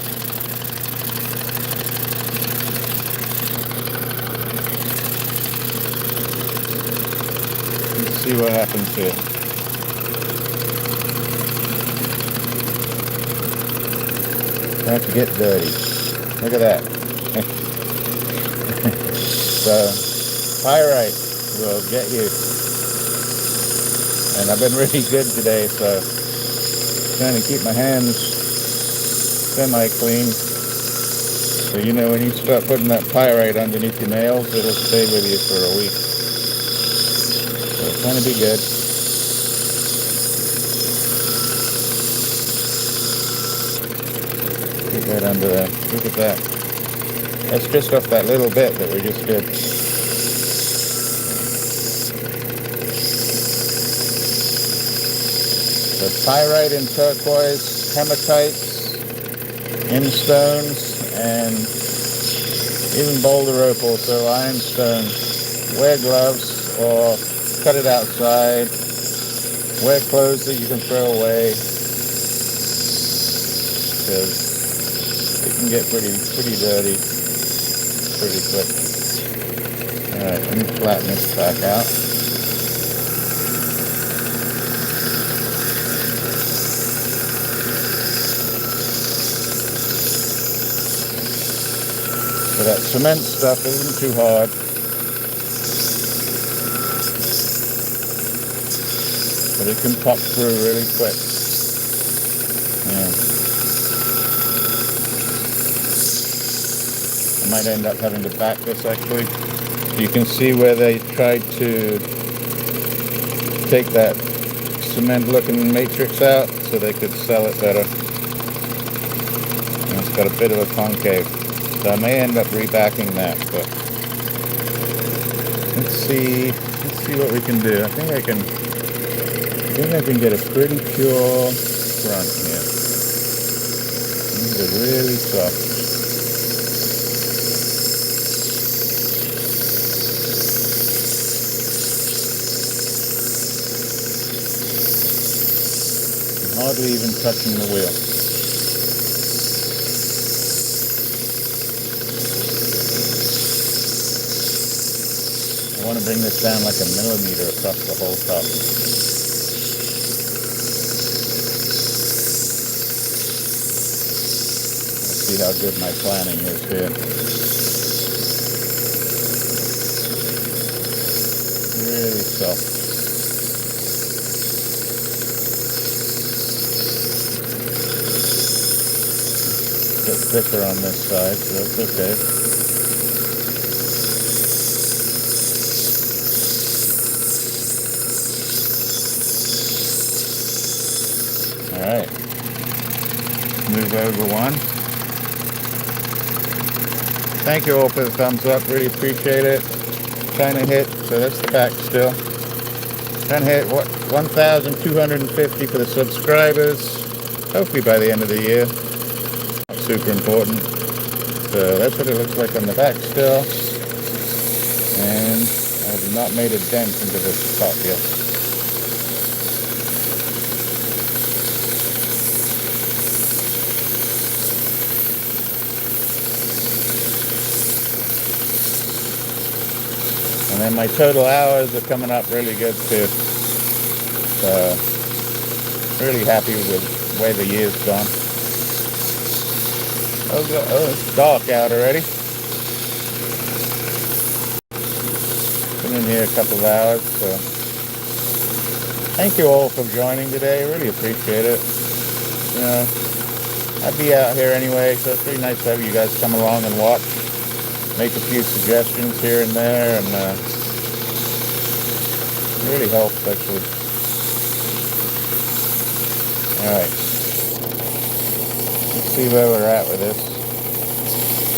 Let's see what happens here. Not to get dirty. Look at that. So, pyrite will get you. And I've been really good today, so trying to keep my hands semi-clean. So you know when you start putting that pyrite underneath your nails, it'll stay with you for a week. So it's trying to be good. Get that under there. Look at that. That's just off that little bit that we just did. The pyrite and turquoise, hematites, in stones, and even boulder opal, so ironstone. Wear gloves or cut it outside. Wear clothes that you can throw away, because it can get pretty dirty pretty quick. Alright, let me flatten this back out. So that cement stuff isn't too hard. But it can pop through really quick. Yeah. I might end up having to back this actually. You can see where they tried to take that cement looking matrix out so they could sell it better. And it's got a bit of a concave. So I may end up rebacking that, but let's see what we can do. I think I can get a pretty pure front here. These are really soft. Hardly even touching the wheel. I want to bring this down like a millimeter across the whole top. Let's see how good my planning is here. Really soft. A bit thicker on this side, so that's okay. Alright, move over one. Thank you all for the thumbs up, really appreciate it. Trying to hit, so that's the back still. Trying to hit 1,250 for the subscribers, hopefully by the end of the year. Not super important. So that's what it looks like on the back still. And I have not made a dent into this top yet. And then my total hours are coming up really good too. So, really happy with the way the year's gone. Oh, it's dark out already. Been in here a couple of hours, so Thank you all for joining today. I really appreciate it. You know, I'd be out here anyway, so it's pretty nice to have you guys come along and watch. Make a few suggestions here and there, and it really helps, actually. Alright, let's see where we're at with this.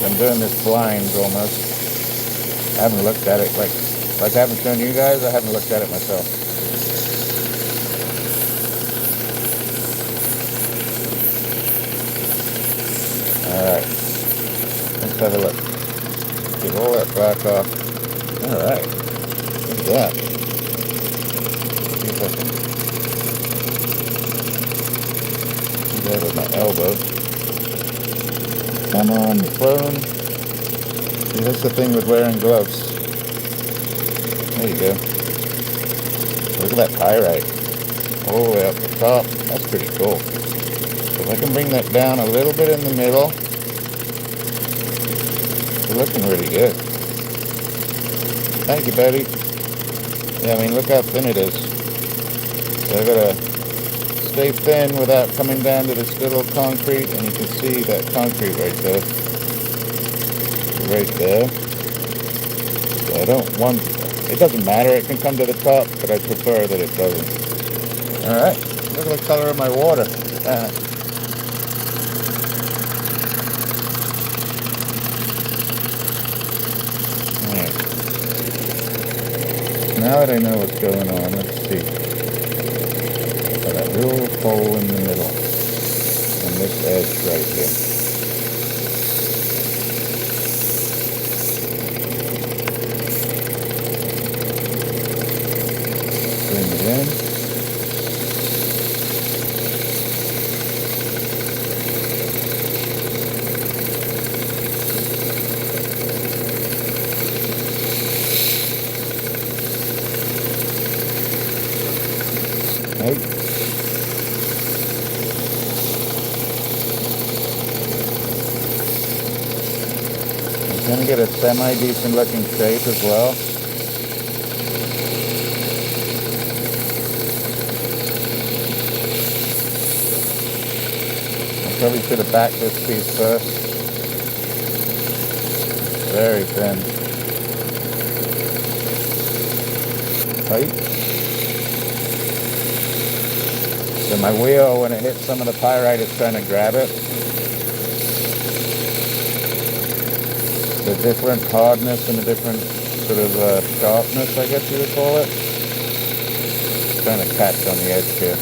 I'm doing this blind almost. I haven't looked at it, like I haven't shown you guys, I haven't looked at it myself. Alright, let's have a look. Get all that black off. Alright, look at that. See if I can do that with my elbow. Come on, phone. See, that's the thing with wearing gloves. There you go. Look at that pyrite. All the way up the top. That's pretty cool. So if I can bring that down a little bit in the middle. It's looking really good. Thank you, buddy. Yeah, I mean, look how thin it is. So I've got to stay thin without coming down to this little concrete, and you can see that concrete right there. Right there. So I don't want, it doesn't matter, it can come to the top, but I prefer that it doesn't. Alright, look at the color of my water. Alright. Now that I know what's going on, let's see. Got that little hole in the middle. On this edge right here. Bring it in. Right. I'm going to get a semi-decent looking shape as well. I probably should have backed this piece first. Very thin. Tight. So my wheel, when it hits some of the pyrite, it's trying to grab it. The different hardness and the different sort of sharpness, I guess you would call it. It's trying to catch on the edge here.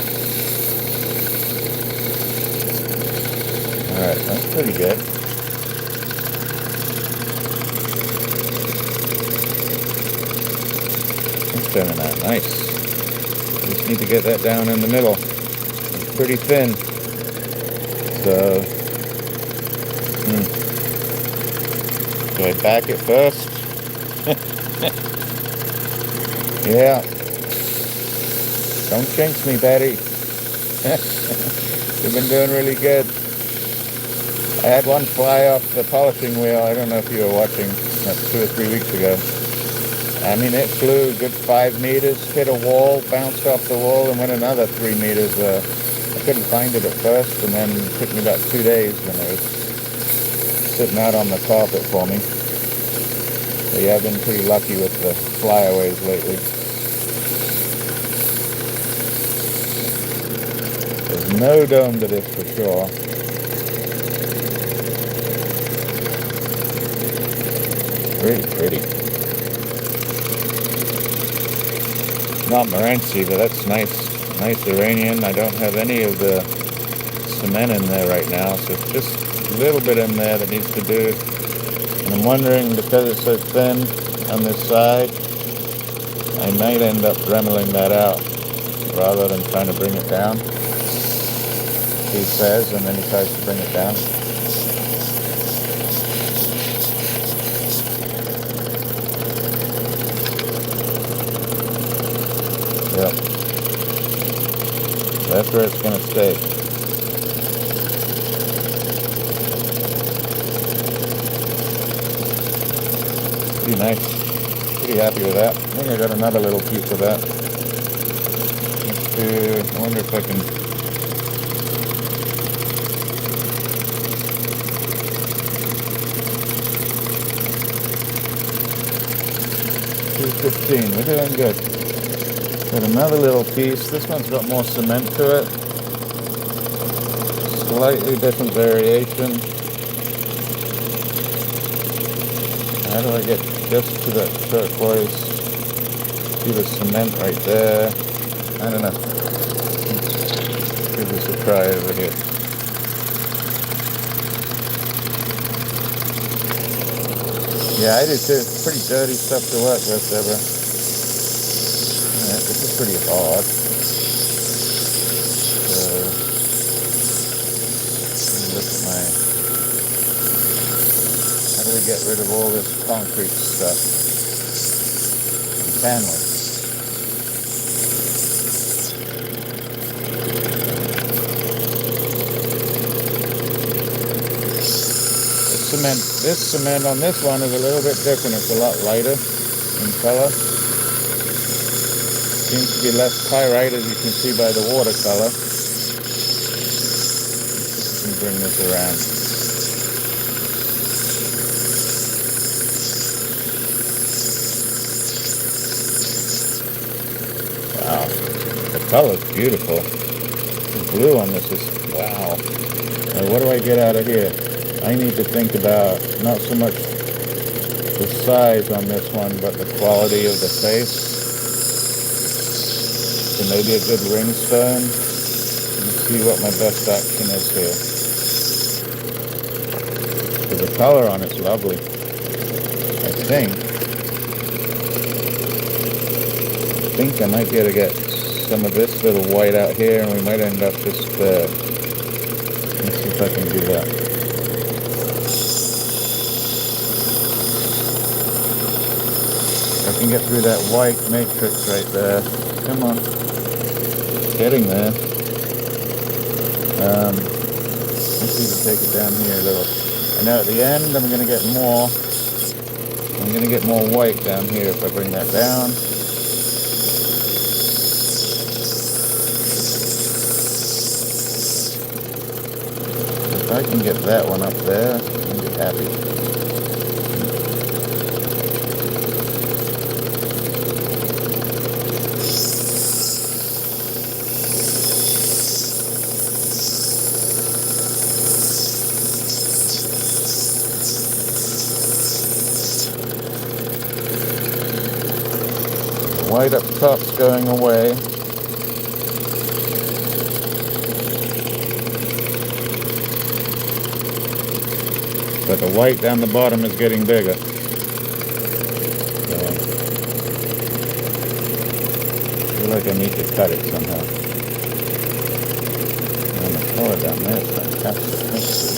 Alright, that's pretty good. That's turning out nice. Just need to get that down in the middle. It's pretty thin. So, do I back it first? Yeah. Don't jinx me, Betty. You've been doing really good. I had one fly off the polishing wheel. I don't know if you were watching. That's 2 or 3 weeks ago. I mean, it flew a good 5 meters, hit a wall, bounced off the wall, and went another 3 meters. I couldn't find it at first, and then it took me about 2 days when it was sitting out on the carpet for me. But yeah, I've been pretty lucky with the flyaways lately. There's no dome to this for sure. Really pretty. Not Morenci, but that's nice. Nice Iranian. I don't have any of the cement in there right now, so it's just a little bit in there that needs to do. And I'm wondering, because it's so thin on this side, I might end up dremeling that out rather than trying to bring it down. He says, and then he tries to bring it down. Yep. That's where it's going to stay. Pretty nice. Pretty happy with that. I think I got another little piece of that. Let's to, I wonder if I can, $2.15, we're doing good. Got another little piece. This one's got more cement to it. Slightly different variation. How do I get just to that turquoise? See the cement right there. I don't know. Let's give this a try over here. Yeah, I do too. Pretty dirty stuff to work with, Deborah. Alright, this is pretty hard. So, look at my... How do we get rid of all this concrete stuff? And can we? This cement on this one is a little bit different. It's a lot lighter in color. Seems to be less pyrite, as you can see by the watercolor. You can bring this around. Wow, the color's beautiful. The blue on this is, wow. Now, what do I get out of here? I need to think about not so much the size on this one, but the quality of the face. So maybe a good ring stone. Let's see what my best action is here. So the color on it's lovely. I think I might be able to get some of this little white out here, and we might end up just, let's see if I can do that. I can get through that white matrix right there. Come on. Getting there. Let's see if we take it down here a little. I know at the end I'm going to get more. I'm going to get more white down here if I bring that down. If I can get that one up there, I'll be happy. White up top's going away. But the white down the bottom is getting bigger. So, I feel like I need to cut it somehow. And the color down there is fantastic. Let's see.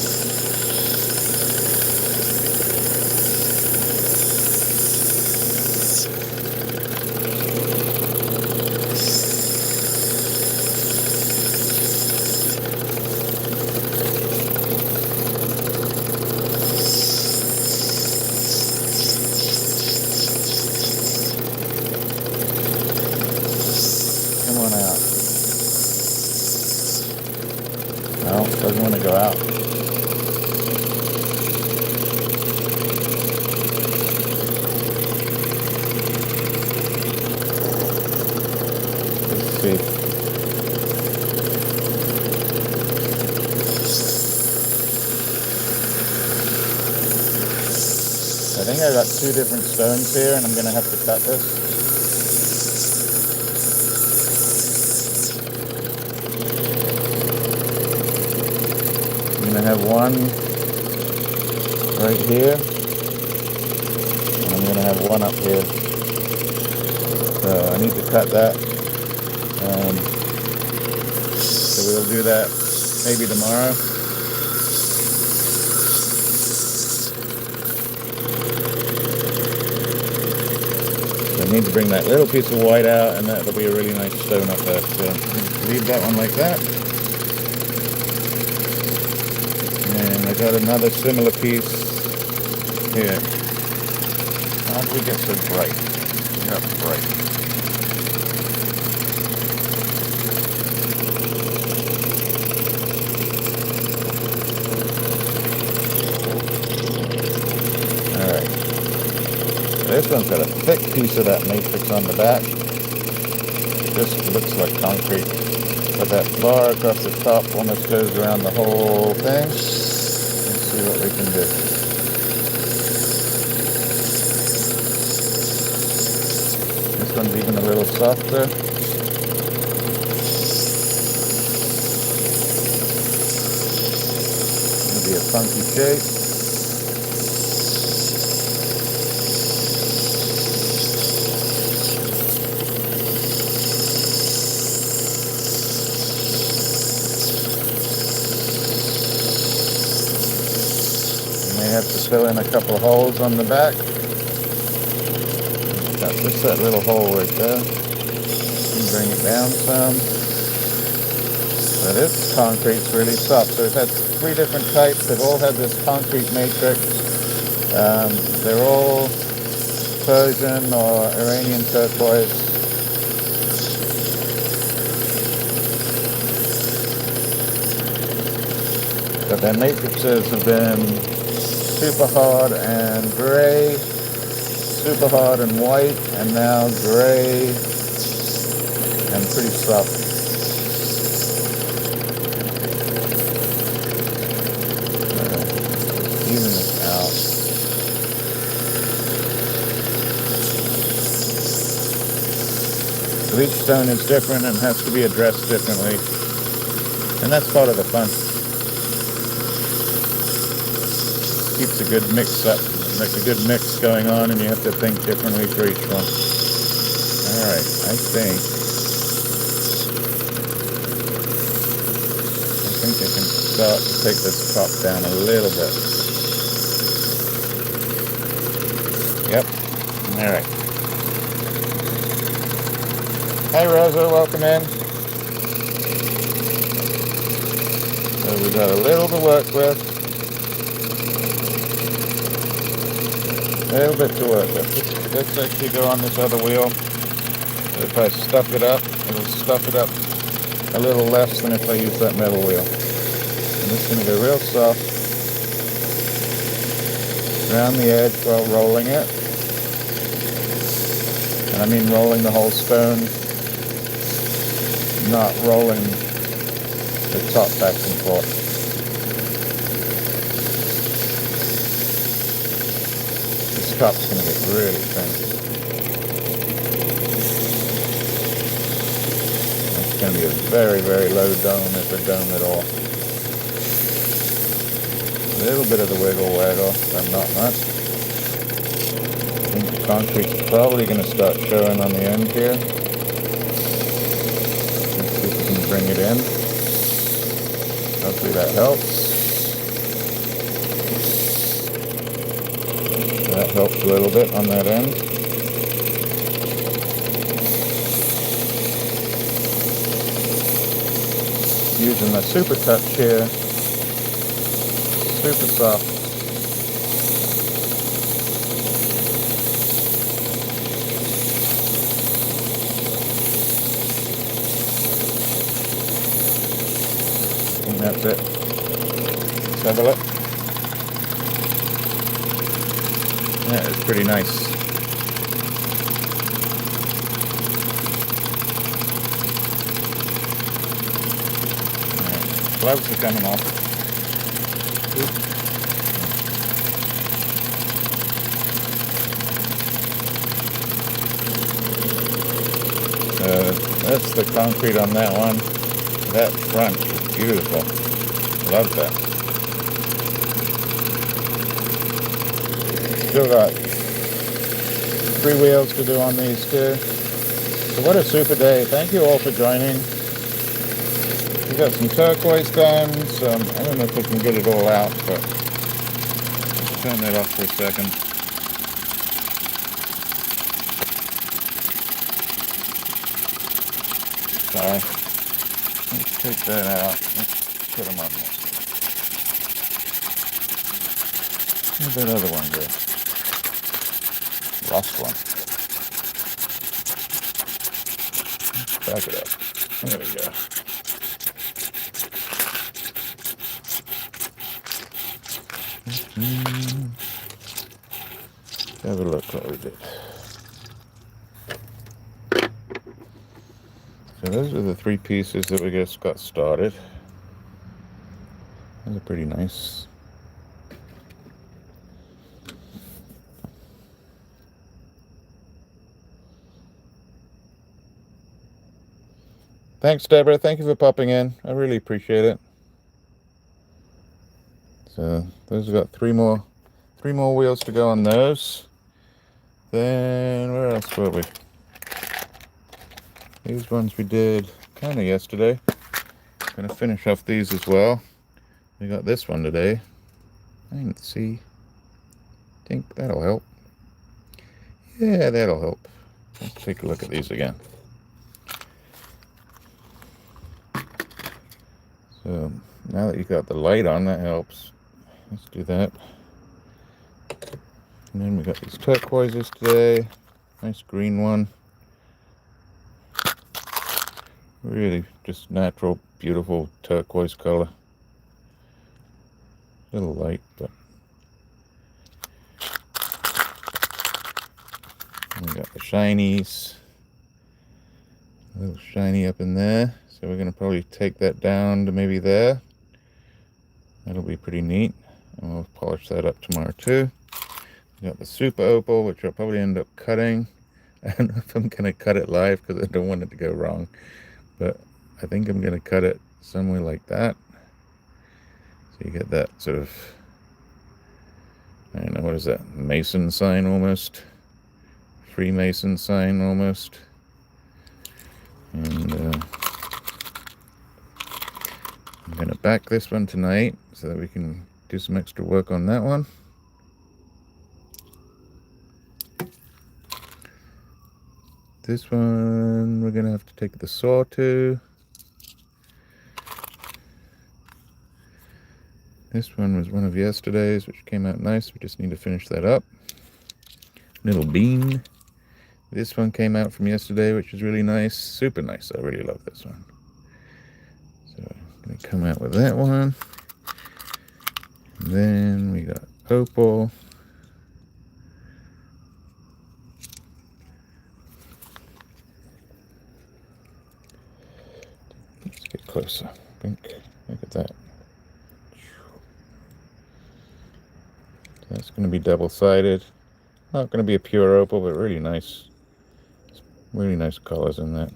No, doesn't want to go out. Let's see. I think I got two different stones here, and I'm going to have to cut this. I'm going to have one right here, and I'm going to have one up here. So I need to cut that. So we'll do that maybe tomorrow. So I need to bring that little piece of white out, and that'll be a really nice stone up there. So leave that one like that. And I got another similar piece here. How did we get so bright? You're up bright. this one's got a thick piece of that matrix on the back. Just looks like concrete. But that bar across the top almost goes around the whole thing. Let's see what we can do. This one's even a little softer. It'll be a funky shape. Have to fill in a couple of holes on the back. Got just that little hole right there. And bring it down some. But this concrete's really soft. So we've had 3 different types. They've all had this concrete matrix. They're all Persian or Iranian turquoise. But their matrices have been super hard and gray, super hard and white, and now gray and pretty soft. Even this out. So each stone is different and has to be addressed differently, and that's part of the fun. Keeps a good mix up, like a good mix going on, and you have to think differently for each one. Alright, I think I can start to take this top down a little bit. Yep. Alright. Hi Rosa, welcome in. So we got a little to work with. A little bit to work with. Let's actually go on this other wheel. If I stuff it up, it'll stuff it up a little less than if I use that metal wheel. I'm just going to go real soft around the edge while rolling it. And I mean rolling the whole stone, not rolling the top back and forth. Top's going to get really thin. It's going to be a very, very low dome, if a dome at all. A little bit of the wiggle waggle, but not much. I think the concrete's probably going to start showing on the end here. Let's see if we can bring it in. Hopefully that helps. That helps a little bit on that end. Using the super touch here. Super soft. I think that's it. Let's have a look. Yeah, it's pretty nice. Alright, gloves are coming off. That's the concrete on that one. That front is beautiful. Love that. Still got 3 wheels to do on these too. So what a super day. Thank you all for joining. We got some turquoise done. Some, I don't know if we can get it all out, but let's turn that off for a second. Sorry. Let's take that out. Let's put them on there. Where'd that other one go? Lost one. Let's back it up. There we go. have a look what we did. So those are the 3 pieces that we just got started. Those are pretty nice. Thanks, Deborah. Thank you for popping in. I really appreciate it. So those have got 3 more wheels to go on those. Then where else were we? These ones we did kind of yesterday. Gonna finish off these as well. We got this one today. I can see. Think that'll help. Yeah, that'll help. Let's take a look at these again. So now that you've got the light on, that helps. Let's do that. And then we got these turquoises today. Nice green one. Really just natural, beautiful turquoise color. A little light, but and we got the shinies. A little shiny up in there. So we're going to probably take that down to maybe there. That'll be pretty neat. And we'll polish that up tomorrow too. We got the super opal, which I'll probably end up cutting. I don't know if I'm going to cut it live because I don't want it to go wrong. But I think I'm going to cut it somewhere like that. So you get that sort of, I don't know, what is that? Mason sign almost. Freemason sign almost. And I'm going to back this one tonight so that we can do some extra work on that one. This one we're going to have to take the saw to. This one was one of yesterday's, which came out nice. We just need to finish that up. Little bean. This one came out from yesterday, which is really nice. Super nice. I really love this one. So I'm going to come out with that one. And then we got opal. Let's get closer. Look at that. That's going to be double-sided. Not going to be a pure opal, but really nice. Really nice colors in that.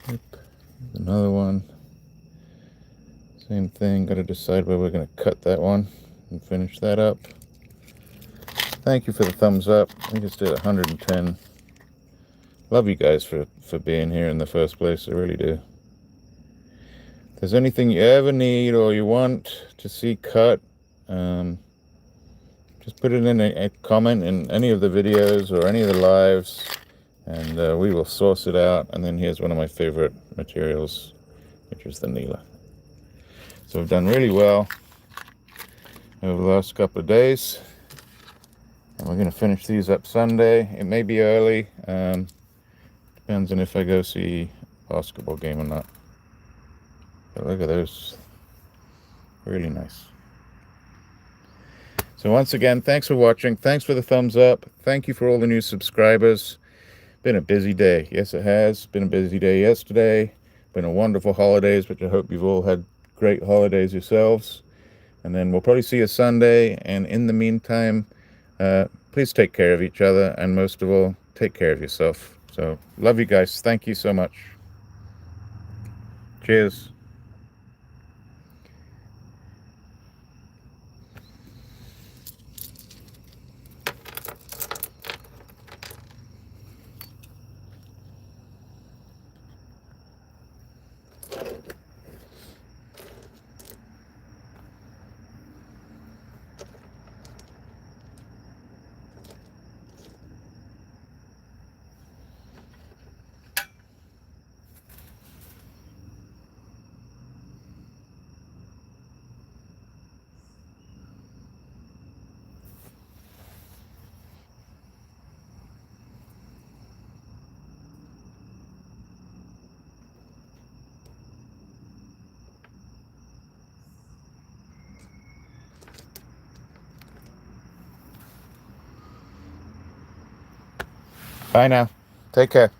Yep. Another one. Same thing. Got to decide where we're going to cut that one and finish that up. Thank you for the thumbs up. We just did 110. Love you guys for being here in the first place. I really do. If there's anything you ever need or you want to see cut, just put it in a comment in any of the videos or any of the lives, and we will source it out. And then here's one of my favorite materials, which is the Neela. So we've done really well over the last couple of days, and we're going to finish these up Sunday. It may be early, depends on if I go see a basketball game or not. But look at those, really nice. So once again, thanks for watching. Thanks for the thumbs up. Thank you for all the new subscribers. Been a busy day. Yes, it has. Been a busy day yesterday. Been a wonderful holidays, which I hope you've all had great holidays yourselves. And then we'll probably see you Sunday. And in the meantime, please take care of each other. And most of all, take care of yourself. So love you guys. Thank you so much. Cheers. Bye now. Take care.